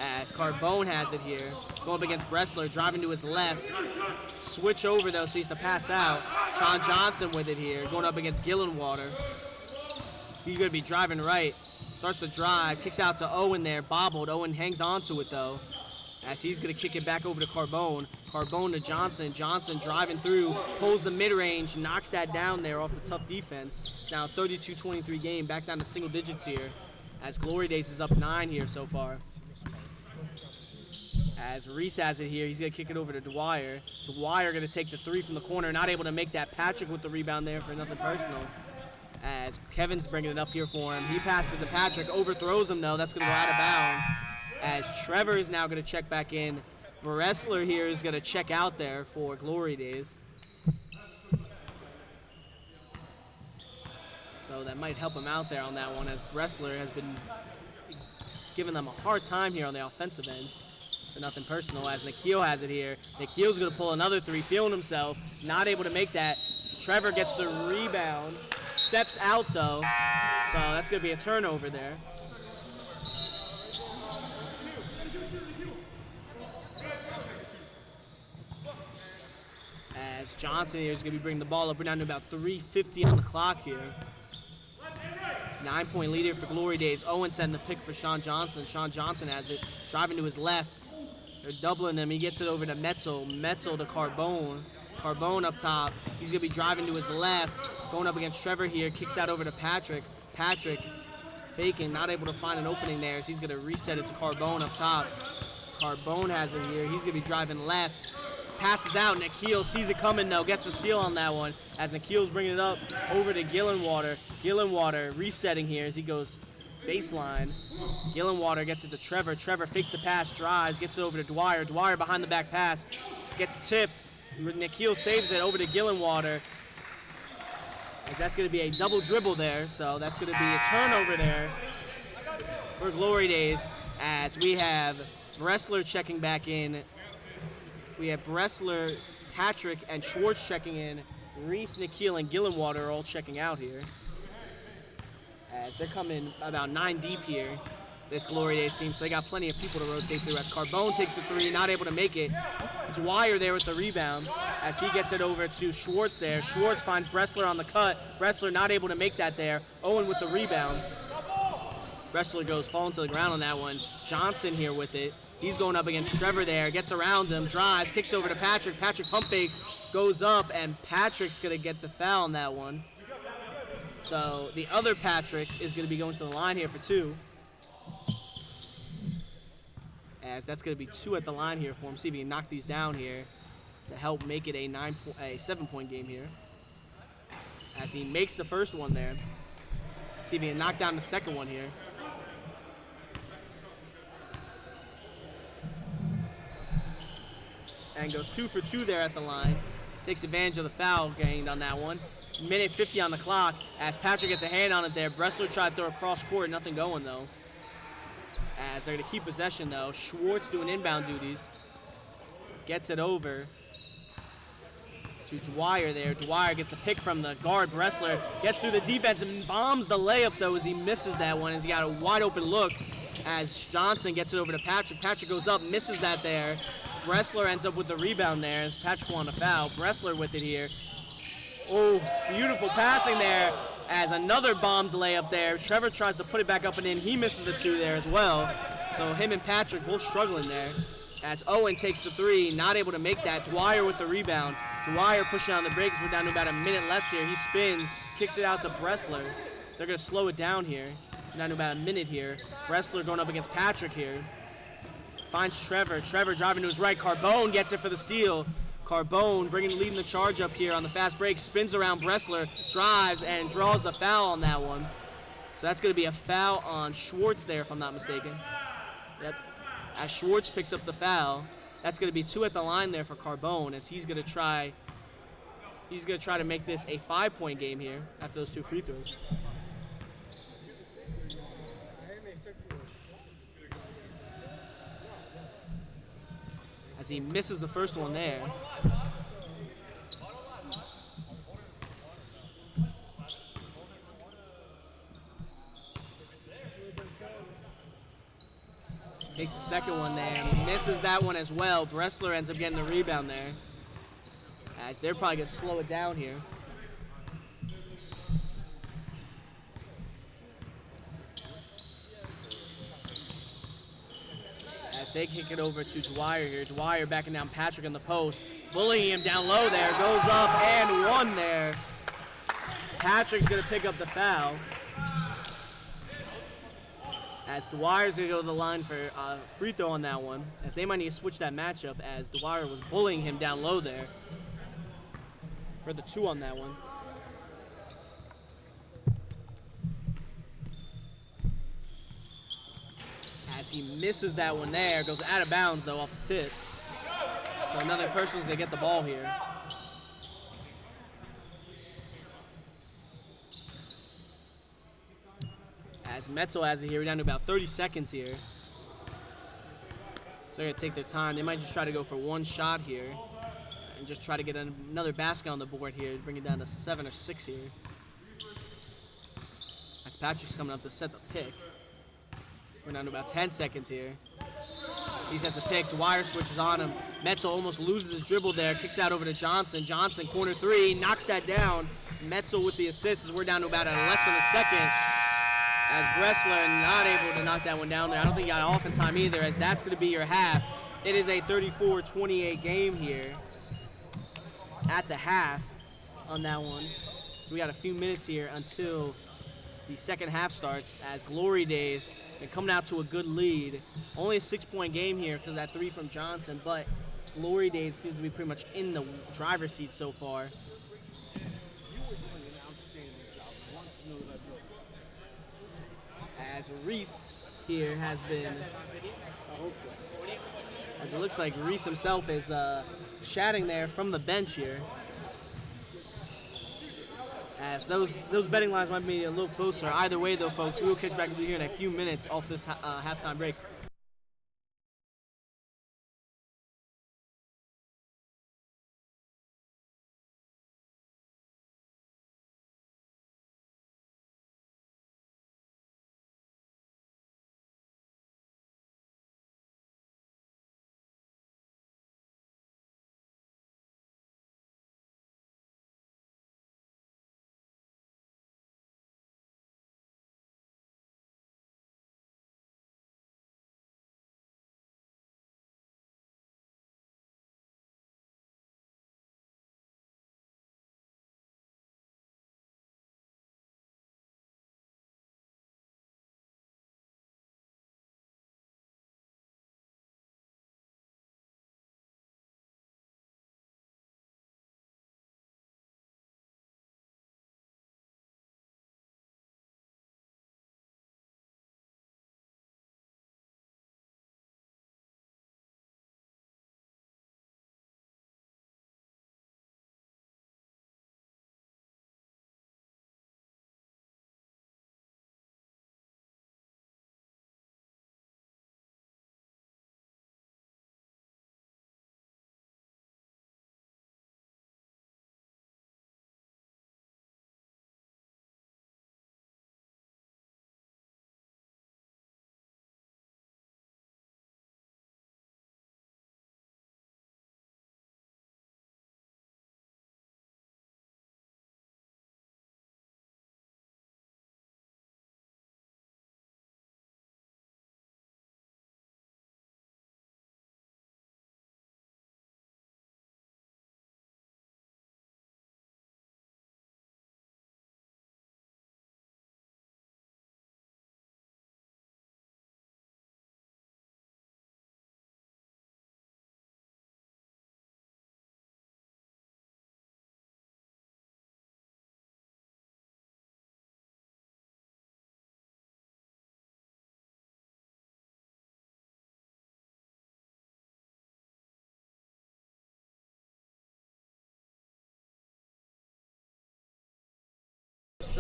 As Carbone has it here. Going up against Bressler, driving to his left. Switch over, though, so he has to pass out. Sean Johnson with it here, going up against Gillenwater. He's going to be driving right. Starts to drive, kicks out to Owen there, bobbled. Owen hangs on to it, though. As he's going to kick it back over to Carbone. Carbone to Johnson. Johnson driving through, pulls the mid-range, knocks that down there off the tough defense. Now 32-23 game, back down to single digits here. As Glory Days is up 9 here so far. As Reese has it here, he's going to kick it over to Dwyer. Dwyer going to take the three from the corner, not able to make that. Patrick with the rebound there for nothing personal. As Kevin's bringing it up here for him. He passes to Patrick, overthrows him though. That's going to go out of bounds. As Trevor is now going to check back in. Bressler here is going to check out there for Glory Days. So that might help him out there on that one as Bressler has been giving them a hard time here on the offensive end. For nothing personal as Nikhil has it here. Nikhil's going to pull another three, feeling himself. Not able to make that. Trevor gets the rebound. Steps out though. So that's going to be a turnover there. As Johnson here is going to be bringing the ball up. We're down to about 3:50 on the clock here. 9-point lead here for Glory Days. Owen sending the pick for Sean Johnson. Sean Johnson has it. Driving to his left. They're doubling him. He gets it over to Metzel. Metzel to Carbone. Carbone up top. He's going to be driving to his left. Going up against Trevor here. Kicks out over to Patrick. Patrick faking. Not able to find an opening there. So he's going to reset it to Carbone up top. Carbone has it here. He's going to be driving left. Passes out. Nikhil sees it coming, though. Gets a steal on that one. As Nikhil's bringing it up over to Gillenwater. Gillenwater resetting here as he goes baseline. Gillenwater gets it to Trevor. Trevor fakes the pass, drives, gets it over to Dwyer. Dwyer behind the back pass. Gets tipped. Nikhil saves it over to Gillenwater. That's going to be a double dribble there. So that's going to be a turnover there for Glory Days. As we have Bressler checking back in. We have Bressler, Patrick, and Schwartz checking in. Reese, Nikhil, and Gillenwater are all checking out here. As they're coming about 9 deep here, this Glory Days team, so they got plenty of people to rotate through. As Carbone takes the three, not able to make it. Dwyer there with the rebound as he gets it over to Schwartz there. Schwartz finds Bressler on the cut. Bressler not able to make that there. Owen with the rebound. Bressler goes falling to the ground on that one. Johnson here with it. He's going up against Trevor there, gets around him, drives, kicks over to Patrick. Patrick pump fakes, goes up, and Patrick's going to get the foul on that one. So the other Patrick is going to be going to the line here for 2. As that's going to be 2 at the line here for him. See if he can knock these down here to help make it a 7-point game here. As he makes the first one there. See if he can knock down the second one here. And goes 2 for 2 there at the line. Takes advantage of the foul gained on that one. Minute 50 on the clock as Patrick gets a hand on it there. Bressler tried to throw across court, nothing going though. As they're going to keep possession though. Schwartz doing inbound duties. Gets it over to Dwyer there. Dwyer gets a pick from the guard. Bressler gets through the defense and bombs the layup though as he misses that one. As he got a wide open look as Johnson gets it over to Patrick. Patrick goes up, misses that there. Bressler ends up with the rebound there as Patrick won a foul. Bressler with it here. Oh, beautiful passing there as another bombed layup there. Trevor tries to put it back up and in. He misses the 2 there as well. So him and Patrick both struggling there. As Owen takes the 3, not able to make that. Dwyer with the rebound. Dwyer pushing on the breaks. We're down to about a minute left here. He spins, kicks it out to Bressler. So they're going to slow it down here. Down to about a minute here. Bressler going up against Patrick here. Finds Trevor. Trevor driving to his right. Carbone gets it for the steal. Carbone leading the charge up here on the fast break. Spins around Bressler, drives, and draws the foul on that one. So that's going to be a foul on Schwartz there, if I'm not mistaken. Yep. As Schwartz picks up the foul, that's going to be 2 at the line there for Carbone, as he's going to try to make this a 5-point game here after those 2 free throws. As he misses the first one there. Takes the second one there, misses that one as well. Bressler ends up getting the rebound there. As they're probably going to slow it down here. As they kick it over to Dwyer here. Dwyer backing down Patrick in the post. Bullying him down low there. Goes up and 1 there. Patrick's going to pick up the foul. As Dwyer's going to go to the line for free throw on that one. As they might need to switch that matchup, as Dwyer was bullying him down low there. For the 2 on that one. As he misses that one there. Goes out of bounds, though, off the tip. So another person's going to get the ball here. As Metzel has it here, we're down to about 30 seconds here. So they're going to take their time. They might just try to go for 1 shot here and just try to get another basket on the board here to bring it down to 7 or 6 here. As Patrick's coming up to set the pick. We're down to about 10 seconds here. He sets a pick. Dwyer switches on him. Metzel almost loses his dribble there. Kicks out over to Johnson. Johnson, corner 3, knocks that down. Metzel with the assist as we're down to about less than a second. As Bressler not able to knock that one down there. I don't think he got offense time either, as that's going to be your half. It is a 34-28 game here at the half on that one. So we got a few minutes here until the second half starts, as Glory Days been coming out to a good lead. Only a 6-point game here because of that 3 from Johnson, but Glory Days seems to be pretty much in the driver's seat so far. As Reese here has been, as it looks like Reese himself is chatting there from the bench here. As those betting lines might be a little closer. Either way though, folks, we will catch back with you here in a few minutes off this halftime break.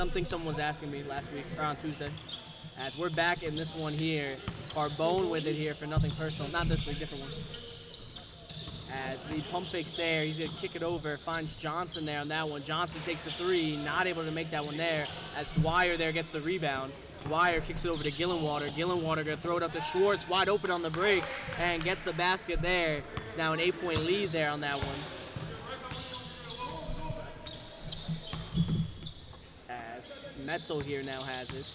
something someone was asking me last week, or on Tuesday. As we're back in this one here. Carbone with it here for nothing personal. Not this league, different one. As the pump fake's there, he's going to kick it over, finds Johnson there on that one. Johnson takes the three, not able to make that one there, as Dwyer there gets the rebound. Dwyer kicks it over to Gillenwater. Gillenwater going to throw it up to Schwartz, wide open on the break, and gets the basket there. It's now an 8-point lead there on that one. As Metzel here now has it.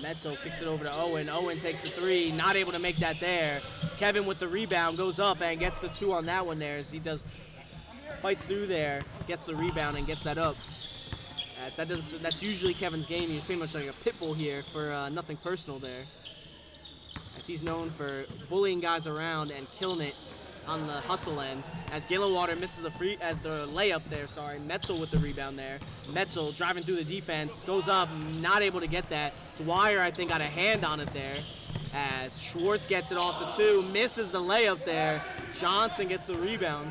Metzel kicks it over to Owen. Owen takes the three, not able to make that there. Kevin with the rebound goes up and gets the two on that one there as he fights through there, gets the rebound and gets that up. As that's usually Kevin's game. He's pretty much like a pit bull here for nothing personal there. As he's known for bullying guys around and killing it on the hustle end. As Gillenwater misses the layup there, Metzel with the rebound there. Metzel driving through the defense, goes up, not able to get that. Dwyer, I think, got a hand on it there. As Schwartz gets it off the two, misses the layup there. Johnson gets the rebound.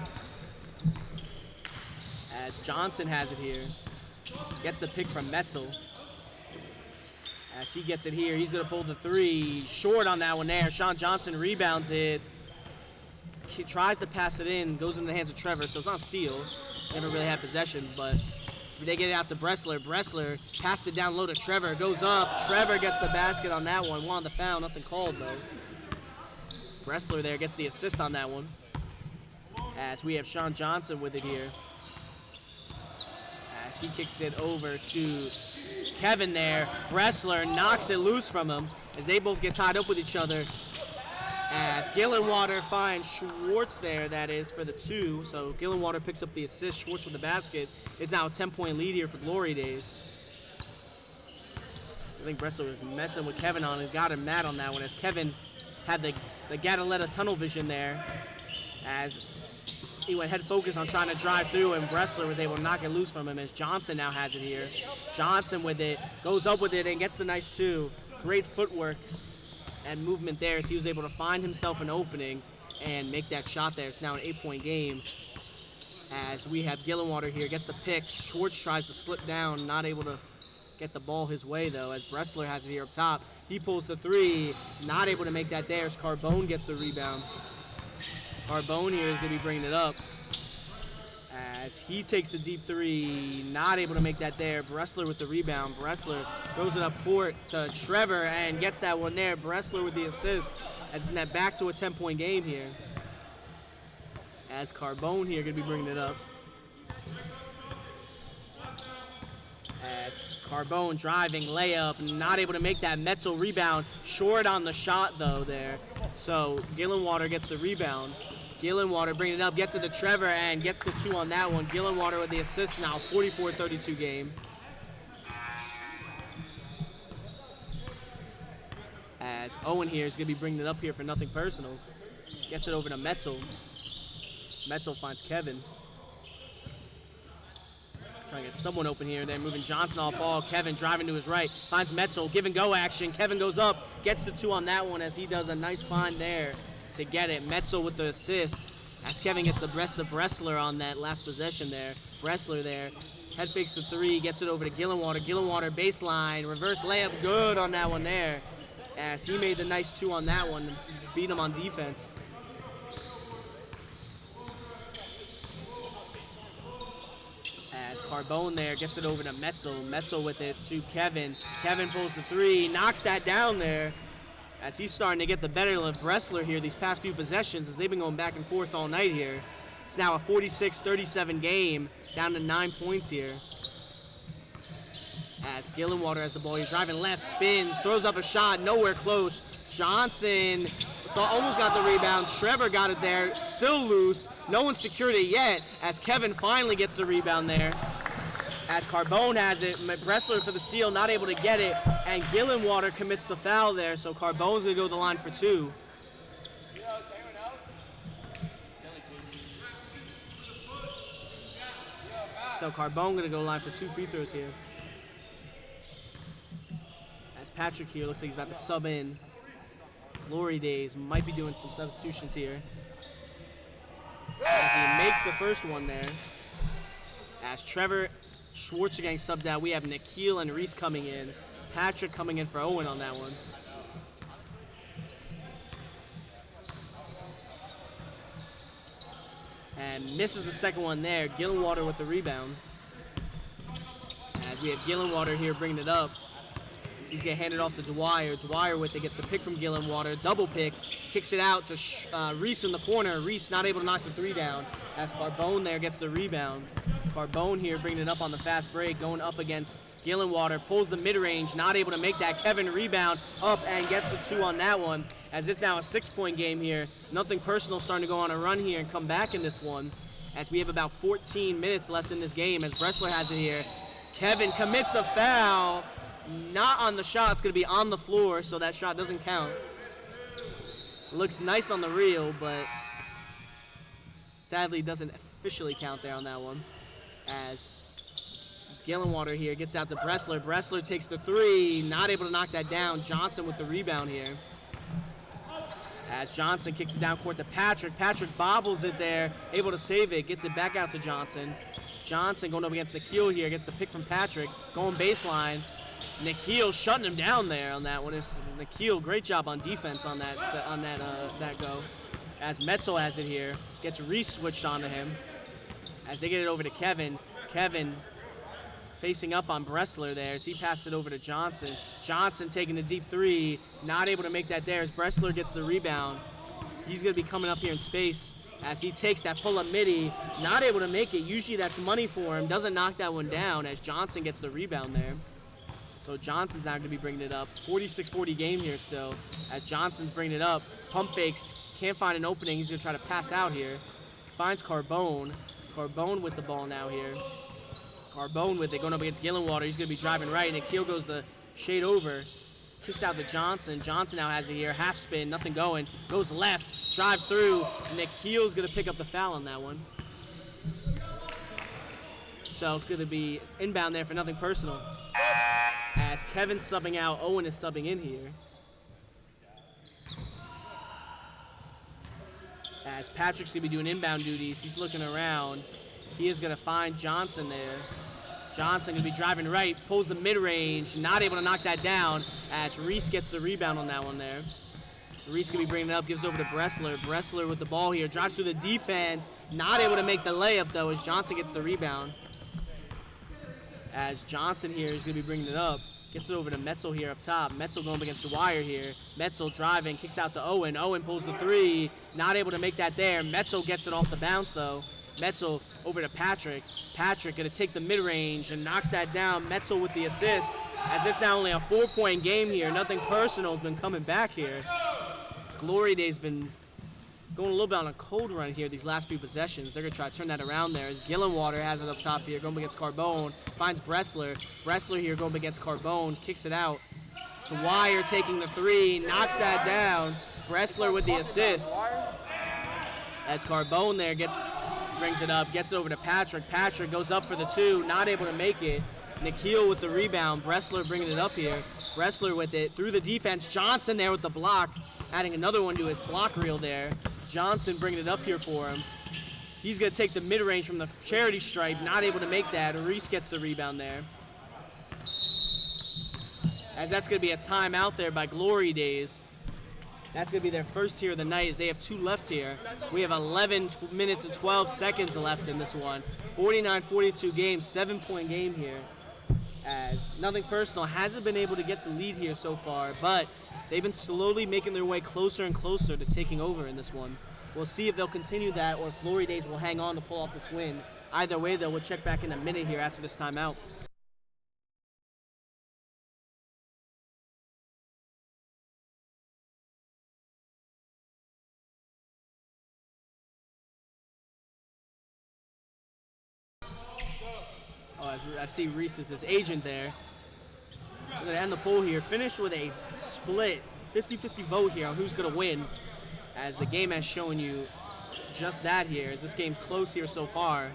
As Johnson has it here. Gets the pick from Metzel. As he gets it here, he's going to pull the three. Short on that one there. Sean Johnson rebounds it. He tries to pass it in, goes in the hands of Trevor, so it's not steal. Never really had possession, but they get it out to Bressler. Bressler passes it down low to Trevor, goes up. Trevor gets the basket on that one. Wanted the foul, nothing called though. Bressler there gets the assist on that one. As we have Sean Johnson with it here. As he kicks it over to Kevin there. Bressler knocks it loose from him as they both get tied up with each other. As Gillenwater finds Schwartz there, that is, for the two. So Gillenwater picks up the assist. Schwartz with the basket. It's now a 10-point lead here for Glory Days. So I think Bressler was messing with Kevin on it. Got him mad on that one as Kevin had the Gadaletta tunnel vision there. As he went head focus on trying to drive through, and Bressler was able to knock it loose from him as Johnson now has it here. Johnson with it, goes up with it, and gets the nice two. Great footwork and movement there as he was able to find himself an opening and make that shot there. It's now an 8-point game as we have Gillenwater here, gets the pick. Schwartz tries to slip down, not able to get the ball his way though, as Bressler has it here up top. He pulls the three, not able to make that there as Carbone gets the rebound. Carbone here is going to be bringing it up as he takes the deep three, not able to make that there. Bressler with the rebound. Bressler throws it up court to Trevor and gets that one there. Bressler with the assist as that back to a 10-point game here. As Carbone here going to be bringing it up. As Carbone driving, layup, not able to make that. Metzel rebound, short on the shot though there. So Gillenwater gets the rebound. Gillenwater bringing it up, gets it to Trevor and gets the two on that one. Gillenwater with the assist now, 44-32 game. As Owen here is going to be bringing it up here for nothing personal. Gets it over to Metzel. Metzel finds Kevin. Trying to get someone open here. They're moving Johnson off ball. Kevin driving to his right. Finds Metzel. Give and go action. Kevin goes up. Gets the two on that one as he does a nice find there to get it. Metzel with the assist. As Kevin gets the Bressler on that last possession there. Bressler there. Head fakes the three. Gets it over to Gillenwater. Gillenwater baseline. Reverse layup. Good on that one there. As he made the nice two on that one. Beat him on defense. As Carbone there gets it over to Metzel. Metzel with it to Kevin. Kevin pulls the three, knocks that down there. As he's starting to get the better of Bressler here these past few possessions as they've been going back and forth all night here. It's now a 46-37 game, down to 9 points here. As Gillenwater has the ball, he's driving left, spins, throws up a shot, nowhere close. Johnson almost got the rebound. Trevor got it there, still loose. No one secured it yet as Kevin finally gets the rebound there. As Carbone has it, Bressler for the steal, not able to get it, and Gillenwater commits the foul there, so Carbone's going to go to the line for two. So Carbone going to go to the line for 2 free throws here. As Patrick here looks like he's about to sub in. Glory Days might be doing some substitutions here. As he makes the first one there. As Trevor Schwartz are getting subbed out. We have Nikhil and Reese coming in. Patrick coming in for Owen on that one. And misses the second one there. Gillenwater with the rebound. As we have Gillenwater here bringing it up. He's going to hand it off to Dwyer. Dwyer with it, gets the pick from Gillenwater. Double pick, kicks it out to Reese in the corner. Reese not able to knock the three down as Carbone there gets the rebound. Carbone here bringing it up on the fast break, going up against Gillenwater. Pulls the mid-range, not able to make that. Kevin rebound up and gets the 2 on that one. As it's now a 6-point game here. Nothing personal, starting to go on a run here and come back in this one. As we have about 14 minutes left in this game as Bressler has it here. Kevin commits the foul. Not on the shot, it's going to be on the floor, so that shot doesn't count. Looks nice on the reel, but sadly doesn't officially count there on that one. As Gillenwater here gets out to Bressler. Bressler takes the 3, not able to knock that down. Johnson with the rebound here. As Johnson kicks it down court to Patrick. Patrick bobbles it there, able to save it, gets it back out to Johnson. Johnson going up against Nikhil here, gets the pick from Patrick, going baseline. Nikhil shutting him down there on that one. It's Nikhil, great job on defense on that go. As Metzel has it here, gets Reese switched onto him. As they get it over to Kevin. Kevin facing up on Bressler there as he passes it over to Johnson. Johnson taking the deep 3, not able to make that there as Bressler gets the rebound. He's going to be coming up here in space as he takes that pull-up midi, not able to make it. Usually that's money for him. Doesn't knock that one down as Johnson gets the rebound there. So Johnson's now going to be bringing it up. 46-40 game here still as Johnson's bringing it up. Pump fakes, can't find an opening. He's going to try to pass out here. Finds Carbone. Carbone with the ball now here. Carbone with it, going up against Gillenwater. He's going to be driving right, and Nikhil goes the shade over. Kicks out to Johnson. Johnson now has it here. Half spin, nothing going. Goes left, drives through. Nikhil's going to pick up the foul on that one. So it's going to be inbound there for nothing personal. As Kevin's subbing out, Owen is subbing in here. As Patrick's going to be doing inbound duties, he's looking around. He is going to find Johnson there. Johnson going to be driving right, pulls the mid-range, not able to knock that down as Reese gets the rebound on that one there. Reese going to be bringing it up, gives it over to Bressler. Bressler with the ball here, drives through the defense, not able to make the layup though as Johnson gets the rebound. As Johnson here is going to be bringing it up. Gets it over to Metzel here up top. Metzel going up against Dwyer here. Metzel driving, kicks out to Owen. Owen pulls the 3, not able to make that there. Metzel gets it off the bounce though. Metzel over to Patrick. Patrick going to take the mid-range and knocks that down. Metzel with the assist as it's now only a 4-point game here. Nothing personal has been coming back here. This Glory Day's been going a little bit on a cold run here these last few possessions. They're going to try to turn that around there as Gillenwater has it up top here, going against Carbone. Finds Bressler. Bressler here going against Carbone. Kicks it out. Dwyer taking the 3. Knocks that down. Bressler with the assist. As Carbone there brings it up. Gets it over to Patrick. Patrick goes up for the 2. Not able to make it. Nikhil with the rebound. Bressler bringing it up here. Bressler with it. Through the defense. Johnson there with the block. Adding another one to his block reel there. Johnson bringing it up here for him. He's going to take the mid-range from the charity stripe. Not able to make that. Reese gets the rebound there. As that's going to be a timeout there by Glory Days. That's going to be their first here of the night as they have 2 left here. We have 11 minutes and 12 seconds left in this one. 49-42 game, 7-point game here. As nothing personal, hasn't been able to get the lead here so far, but they've been slowly making their way closer and closer to taking over in this one. We'll see if they'll continue that or if Glory Days will hang on to pull off this win. Either way, though, we'll check back in a minute here after this timeout. Oh, as I see Reese is his agent there. We're going to end the poll here. Finished with a split 50-50 vote here on who's going to win, as the game has shown you just that here, as this game's close here so far.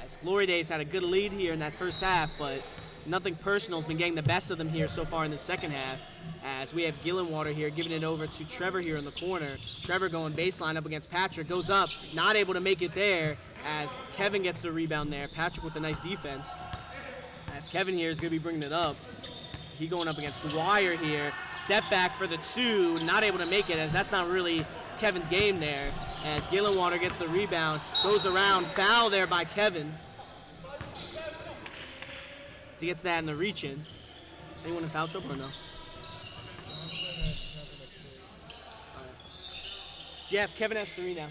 As Glory Days had a good lead here in that first half, but nothing personal has been getting the best of them here so far in the second half, as we have Gillenwater here giving it over to Trevor here in the corner. Trevor going baseline up against Patrick, goes up, not able to make it there. as Kevin gets the rebound there. Patrick with a nice defense. As Kevin here is going to be bringing it up. He going up against Dwyer here. Step back for the 2. Not able to make it, as that's not really Kevin's game there. As Gillenwater gets the rebound. Goes around. Foul there by Kevin. So he gets that in the reach-in. Anyone in foul trouble or no? Jeff, Kevin has 3 now.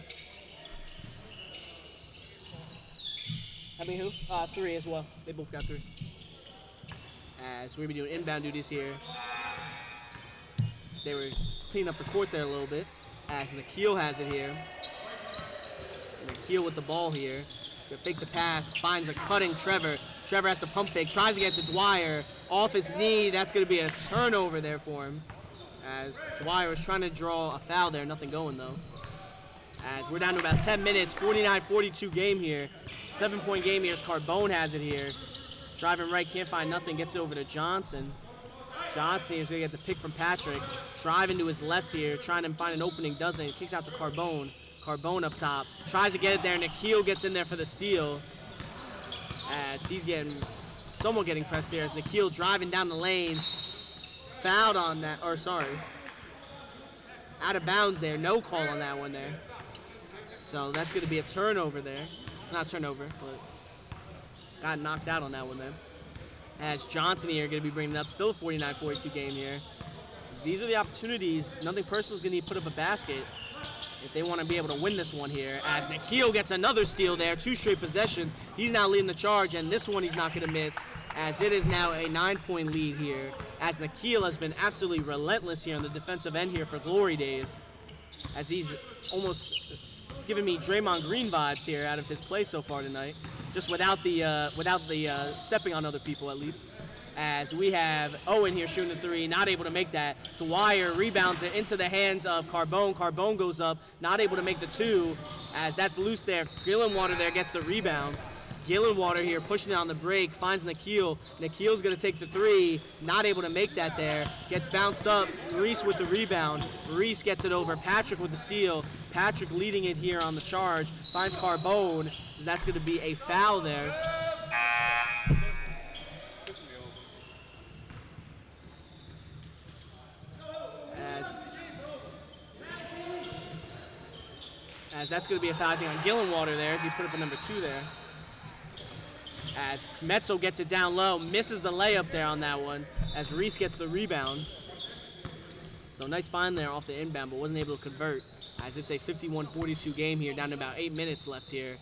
How many who? 3 as well. They both got 3. As we're going to be doing inbound duties here. As they were cleaning up the court there a little bit. As Nikhil has it here. Nikhil with the ball here. Gonna fake the pass. Finds a cutting Trevor. Trevor has to pump fake. Tries to get to Dwyer. Off his knee. That's going to be a turnover there for him. As Dwyer was trying to draw a foul there. Nothing going though. As we're down to about 10 minutes. 49-42 game here. 7-point game here as Carbone has it here. Driving right, can't find nothing, gets it over to Johnson. Johnson is going to get the pick from Patrick. Driving to his left here, trying to find an opening, doesn't. He kicks out to Carbone. Carbone up top. Tries to get it there. Nikhil gets in there for the steal. As he's somewhat getting pressed there. As Nikhil driving down the lane. Fouled on that, or sorry. Out of bounds there. No call on that one there. So that's going to be a turnover there. Not turnover, but got knocked out on that one then. As Johnson here going to be bringing it up. Still a 49-42 game here. These are the opportunities. Nothing personal is going to need to put up a basket if they want to be able to win this one here. As Nikhil gets another steal there. 2 straight possessions. He's now leading the charge, and this one he's not going to miss, as it is now a 9-point lead here. As Nikhil has been absolutely relentless here on the defensive end here for Glory Days. As he's almost giving me Draymond Green vibes here out of his play so far tonight. Just without the stepping on other people at least. As we have Owen here shooting the 3, not able to make that. Dwyer rebounds it into the hands of Carbone. Carbone goes up, not able to make the 2, as that's loose there. Gillenwater there gets the rebound. Gillenwater here pushing it on the break, finds Nikhil. Nikhil's going to take the 3, not able to make that there. Gets bounced up, Reese with the rebound. Reese gets it over, Patrick with the steal. Patrick leading it here on the charge, finds Carbone. That's going to be a foul there. As that's going to be a foul, I think, on Gillenwater there, as he put up a number 2 there. As Metzel gets it down low, misses the layup there on that one, as Reese gets the rebound. So nice find there off the inbound, but wasn't able to convert, as it's a 51-42 game here, down to about 8 minutes left here.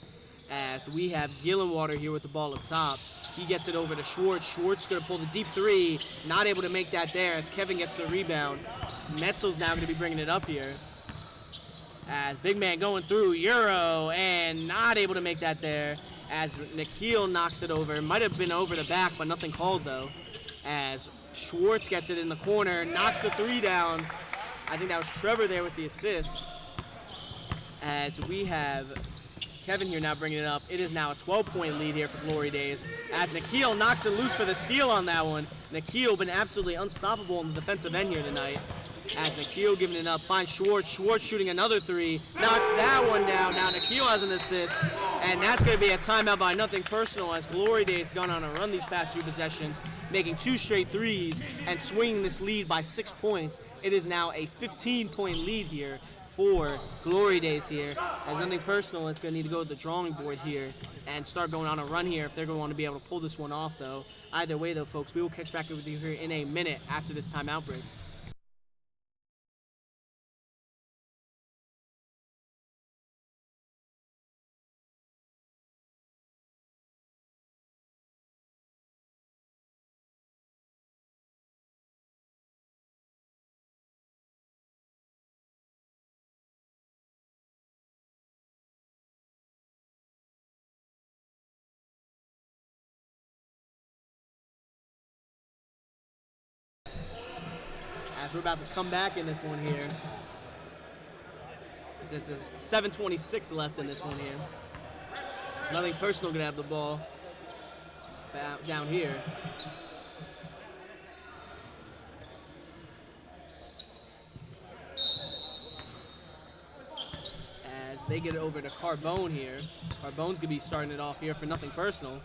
As we have Gillenwater here with the ball up top. He gets it over to Schwartz. Schwartz going to pull the deep 3, not able to make that there, as Kevin gets the rebound. Metzel's now going to be bringing it up here. As big man going through, Euro, and not able to make that there. As Nikhil knocks it over. Might have been over the back, but nothing called though. As Schwartz gets it in the corner, knocks the 3 down. I think that was Trevor there with the assist. As we have Kevin here now bringing it up. It is now a 12-point lead here for Glory Days. As Nikhil knocks it loose for the steal on that one. Nikhil been absolutely unstoppable on the defensive end here tonight. As Nikhil giving it up, finds Schwartz. Schwartz shooting another 3, knocks that one down. Now Nikhil has an assist, and that's going to be a timeout by Nothing Personal, as Glory Days has gone on a run these past few possessions, making 2 straight 3s and swinging this lead by 6 points. It is now a 15-point lead here for Glory Days here, as Nothing Personal is going to need to go to the drawing board here and start going on a run here if they're going to want to be able to pull this one off, though. Either way, though, folks, we will catch back up with you here in a minute after this timeout break. As we're about to come back in this one here. This is 7:26 left in this one here. Nothing Personal gonna have the ball down here. As they get it over to Carbone here. Carbone's gonna be starting it off here for nothing personal.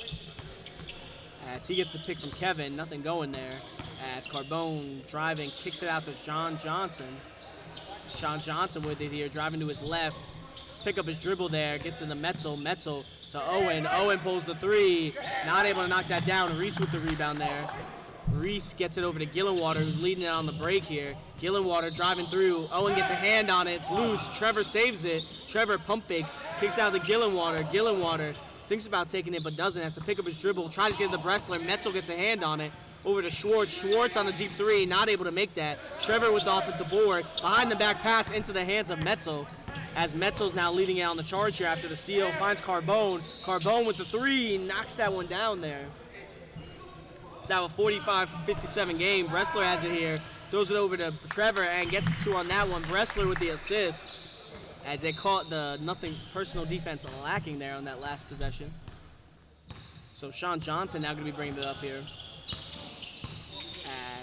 As he gets the pick from Kevin, nothing going there. As Carbone driving, kicks it out to John Johnson. Sean Johnson with it here, driving to his left. Let's pick up his dribble there, gets into Metzel. Metzel to Owen. Owen pulls the three, not able to knock that down. Reese with the rebound there. Reese gets it over to Gillenwater, who's leading it on the break here. Gillenwater driving through. Owen gets a hand on it. It's loose. Trevor saves it. Trevor pump fakes, kicks out to Gillenwater. Gillenwater thinks about taking it, but doesn't. Has to pick up his dribble. Tries to get the Bressler. Metzel gets a hand on it. Over to Schwartz. Schwartz on the deep three, not able to make that. Trevor with the offensive board. Behind the back pass into the hands of Metzel. As Metzel's now leading it on the charge here after the steal. Finds Carbone. Carbone with the three, knocks that one down there. It's now a 45-57 game. Bressler has it here. Throws it over to Trevor and gets the two on that one. Bressler with the assist. As they caught the nothing personal defense lacking there on that last possession. So Sean Johnson now going to be bringing it up here.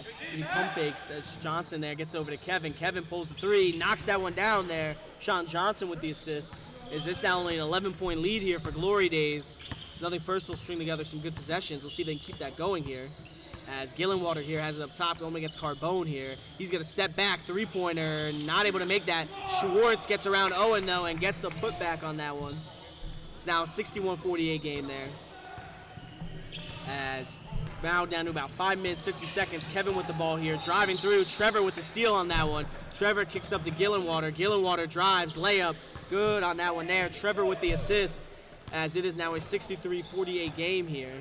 As he pump fakes as Johnson there gets over to Kevin. Kevin pulls the three, knocks that one down there. Sean Johnson with the assist. Is this now only an 11-point lead here for Glory Days? Nothing personal, string together some good possessions. We'll see if they can keep that going here. As Gillenwater here has it up top, going against Carbone here. He's going to step back, three-pointer, not able to make that. Schwartz gets around Owen, though, and gets the putback on that one. It's now a 61-48 game there. As now down to about 5 minutes, 50 seconds. Kevin with the ball here, driving through. Trevor with the steal on that one. Trevor kicks up to Gillenwater. Gillenwater drives, layup. Good on that one there. Trevor with the assist. As it is now a 63-48 game here.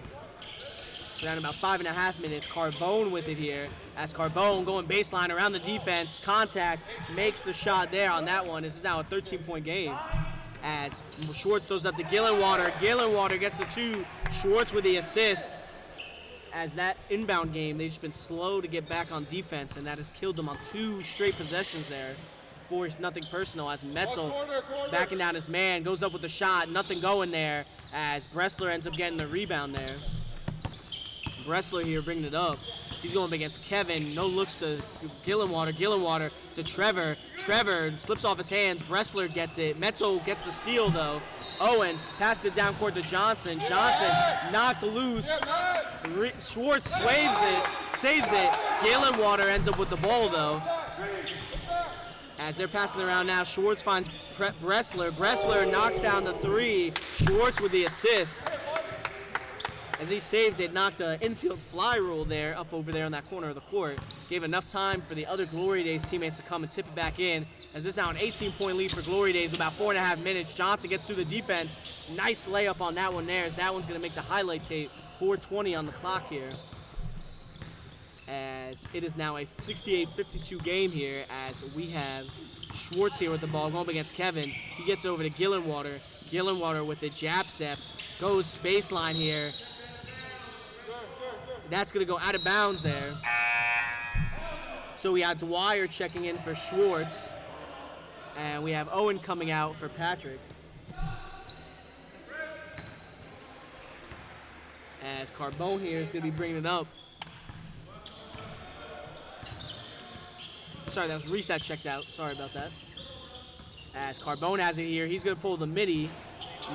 Around about 5.5 minutes. Carbone with it here. As Carbone going baseline around the defense. Contact. Makes the shot there on that one. This is now a 13-point game. As Schwartz throws up to Gillenwater. Gillenwater gets the two. Schwartz with the assist. As that inbound game, they've just been slow to get back on defense, and that has killed them on 2 straight possessions there. Forced nothing personal as Metzel backing down his man, goes up with the shot, nothing going there as Bressler ends up getting the rebound there. Bressler here bringing it up. He's going up against Kevin, no looks to Gillenwater, Gillenwater to Trevor. Trevor slips off his hands, Bressler gets it. Metzel gets the steal though. Owen passes it down court to Johnson. Johnson knocked loose. Schwartz saves it. Gillenwater ends up with the ball though. As they're passing around now, Schwartz finds Bressler. Bressler knocks down the three. Schwartz with the assist. As he saved it, knocked an infield fly rule there up over there in that corner of the court. Gave enough time for the other Glory Days teammates to come and tip it back in. As this is now an 18-point lead for Glory Days with about 4.5 minutes. Johnson gets through the defense. Nice layup on that one there, as that one's going to make the highlight tape. 4:20 on the clock here. As it is now a 68-52 game here, as we have Schwartz here with the ball going up against Kevin. He gets over to Gillenwater. Gillenwater with the jab steps. Goes baseline here. That's going to go out of bounds there. So we have Dwyer checking in for Schwartz. And we have Owen coming out for Patrick. As Carbone here is going to be bringing it up. Sorry, that was Reese that checked out. Sorry about that. As Carbone has it here, he's going to pull the midi.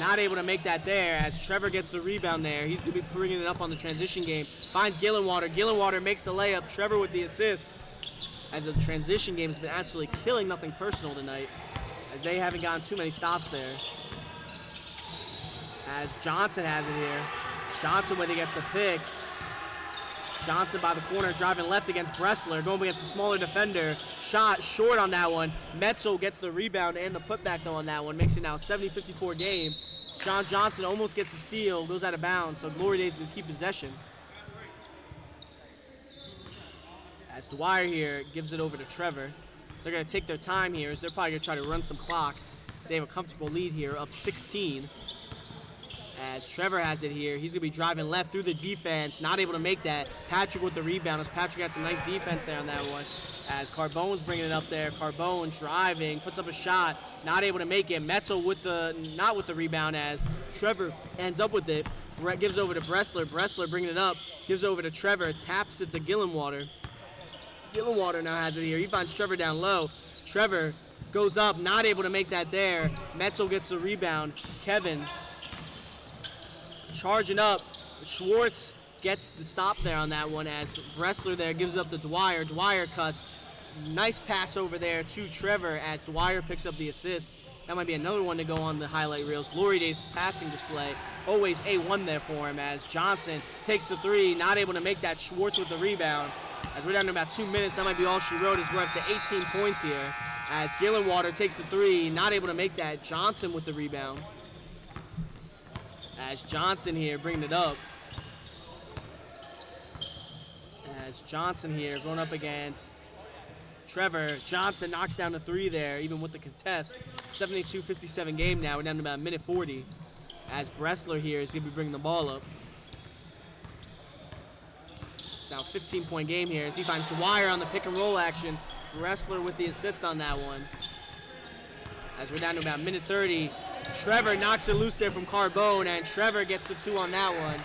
Not able to make that there as Trevor gets the rebound there. He's going to be bringing it up on the transition game. Finds Gillenwater. Gillenwater makes the layup. Trevor with the assist. As the transition game has been absolutely killing nothing personal tonight, as they haven't gotten too many stops there. As Johnson has it here. Johnson when he gets the pick. Johnson by the corner driving left against Bressler, going against the smaller defender. Shot short on that one. Metzel gets the rebound and the putback though on that one. Makes it now a 70-54 game. Sean Johnson almost gets a steal, goes out of bounds, so Glory Days can keep possession. As Dwyer here gives it over to Trevor. So they're going to take their time here, as they're probably going to try to run some clock. They have a comfortable lead here, up 16. As Trevor has it here, he's going to be driving left through the defense, not able to make that. Patrick with the rebound, as Patrick had some nice defense there on that one. As Carbone's bringing it up there, Carbone driving, puts up a shot, not able to make it. Metzel with not with the rebound, as Trevor ends up with it. Gives over to Bressler. Bressler bringing it up, gives over to Trevor, taps it to Gillenwater. Gillenwater now has it here. He finds Trevor down low. Trevor goes up, not able to make that there. Metzel gets the rebound. Kevin charging up. Schwartz gets the stop there on that one as Bressler there gives it up to Dwyer. Dwyer cuts. Nice pass over there to Trevor as Dwyer picks up the assist. That might be another one to go on the highlight reels. Glory Days passing display. Always A1 there for him as Johnson takes the three, not able to make that. Schwartz with the rebound. As we're down to about 2 minutes, that might be all she wrote as we're up to 18 points here. As Gillenwater takes the three, not able to make that. Johnson with the rebound. As Johnson here bringing it up. As Johnson here going up against Trevor. Johnson knocks down the three there, even with the contest. 72-57 game now. We're down to about a minute 40. As Bressler here is going to be bringing the ball up. It's now a 15-point game here as he finds Dwyer on the pick and roll action. Bressler with the assist on that one. As we're down to about minute 30. Trevor knocks it loose there from Carbone, and Trevor gets the two on that one.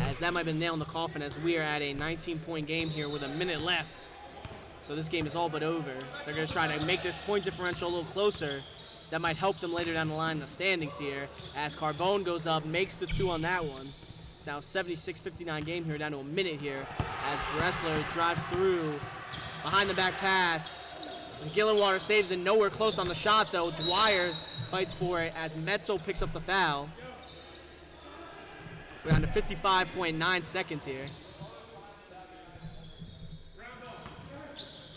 As that might have been nail in the coffin as we are at a 19-point game here with a minute left. So this game is all but over. They're going to try to make this point differential a little closer. That might help them later down the line in the standings here. As Carbone goes up, makes the two on that one. It's now a 76-59 game here, down to a minute here. As Bressler drives through, behind the back pass. Gillenwater saves it, nowhere close on the shot though. Dwyer fights for it as Metzel picks up the foul. We're down to 55.9 seconds here.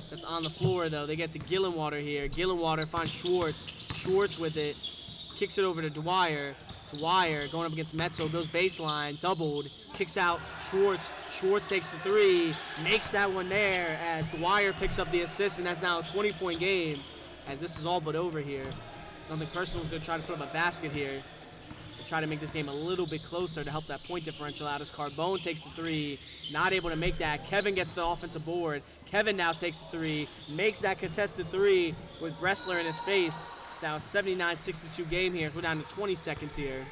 That's on the floor, though. They get to Gillenwater here. Gillenwater finds Schwartz. Schwartz with it. Kicks it over to Dwyer. Dwyer going up against Metzel. Goes baseline. Doubled. Kicks out Schwartz. Schwartz takes the three. Makes that one there as Dwyer picks up the assist, and that's now a 20-point game as this is all but over here. Nothing personal is going to try to put up a basket here. Try to make this game a little bit closer to help that point differential out as Carbone takes the three, not able to make that. Kevin gets the offensive board. Kevin now takes the three, makes that contested three with Bressler in his face. It's now a 79-62 game here. We're down to 20 seconds here.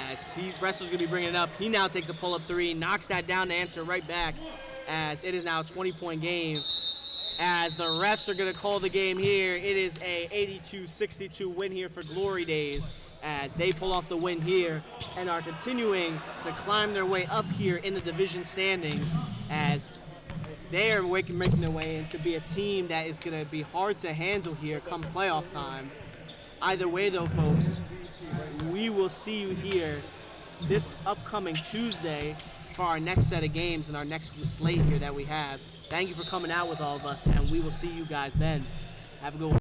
As Bressler's going to be bringing it up. He now takes a pull-up three, knocks that down to answer right back as it is now a 20-point game. As the refs are going to call the game here, it is a 82-62 win here for Glory Days, as they pull off the win here and are continuing to climb their way up here in the division standings as they are making their way in to be a team that is going to be hard to handle here come playoff time. Either way, though, folks, we will see you here this upcoming Tuesday for our next set of games and our next slate here that we have. Thank you for coming out with all of us, and we will see you guys then. Have a good one.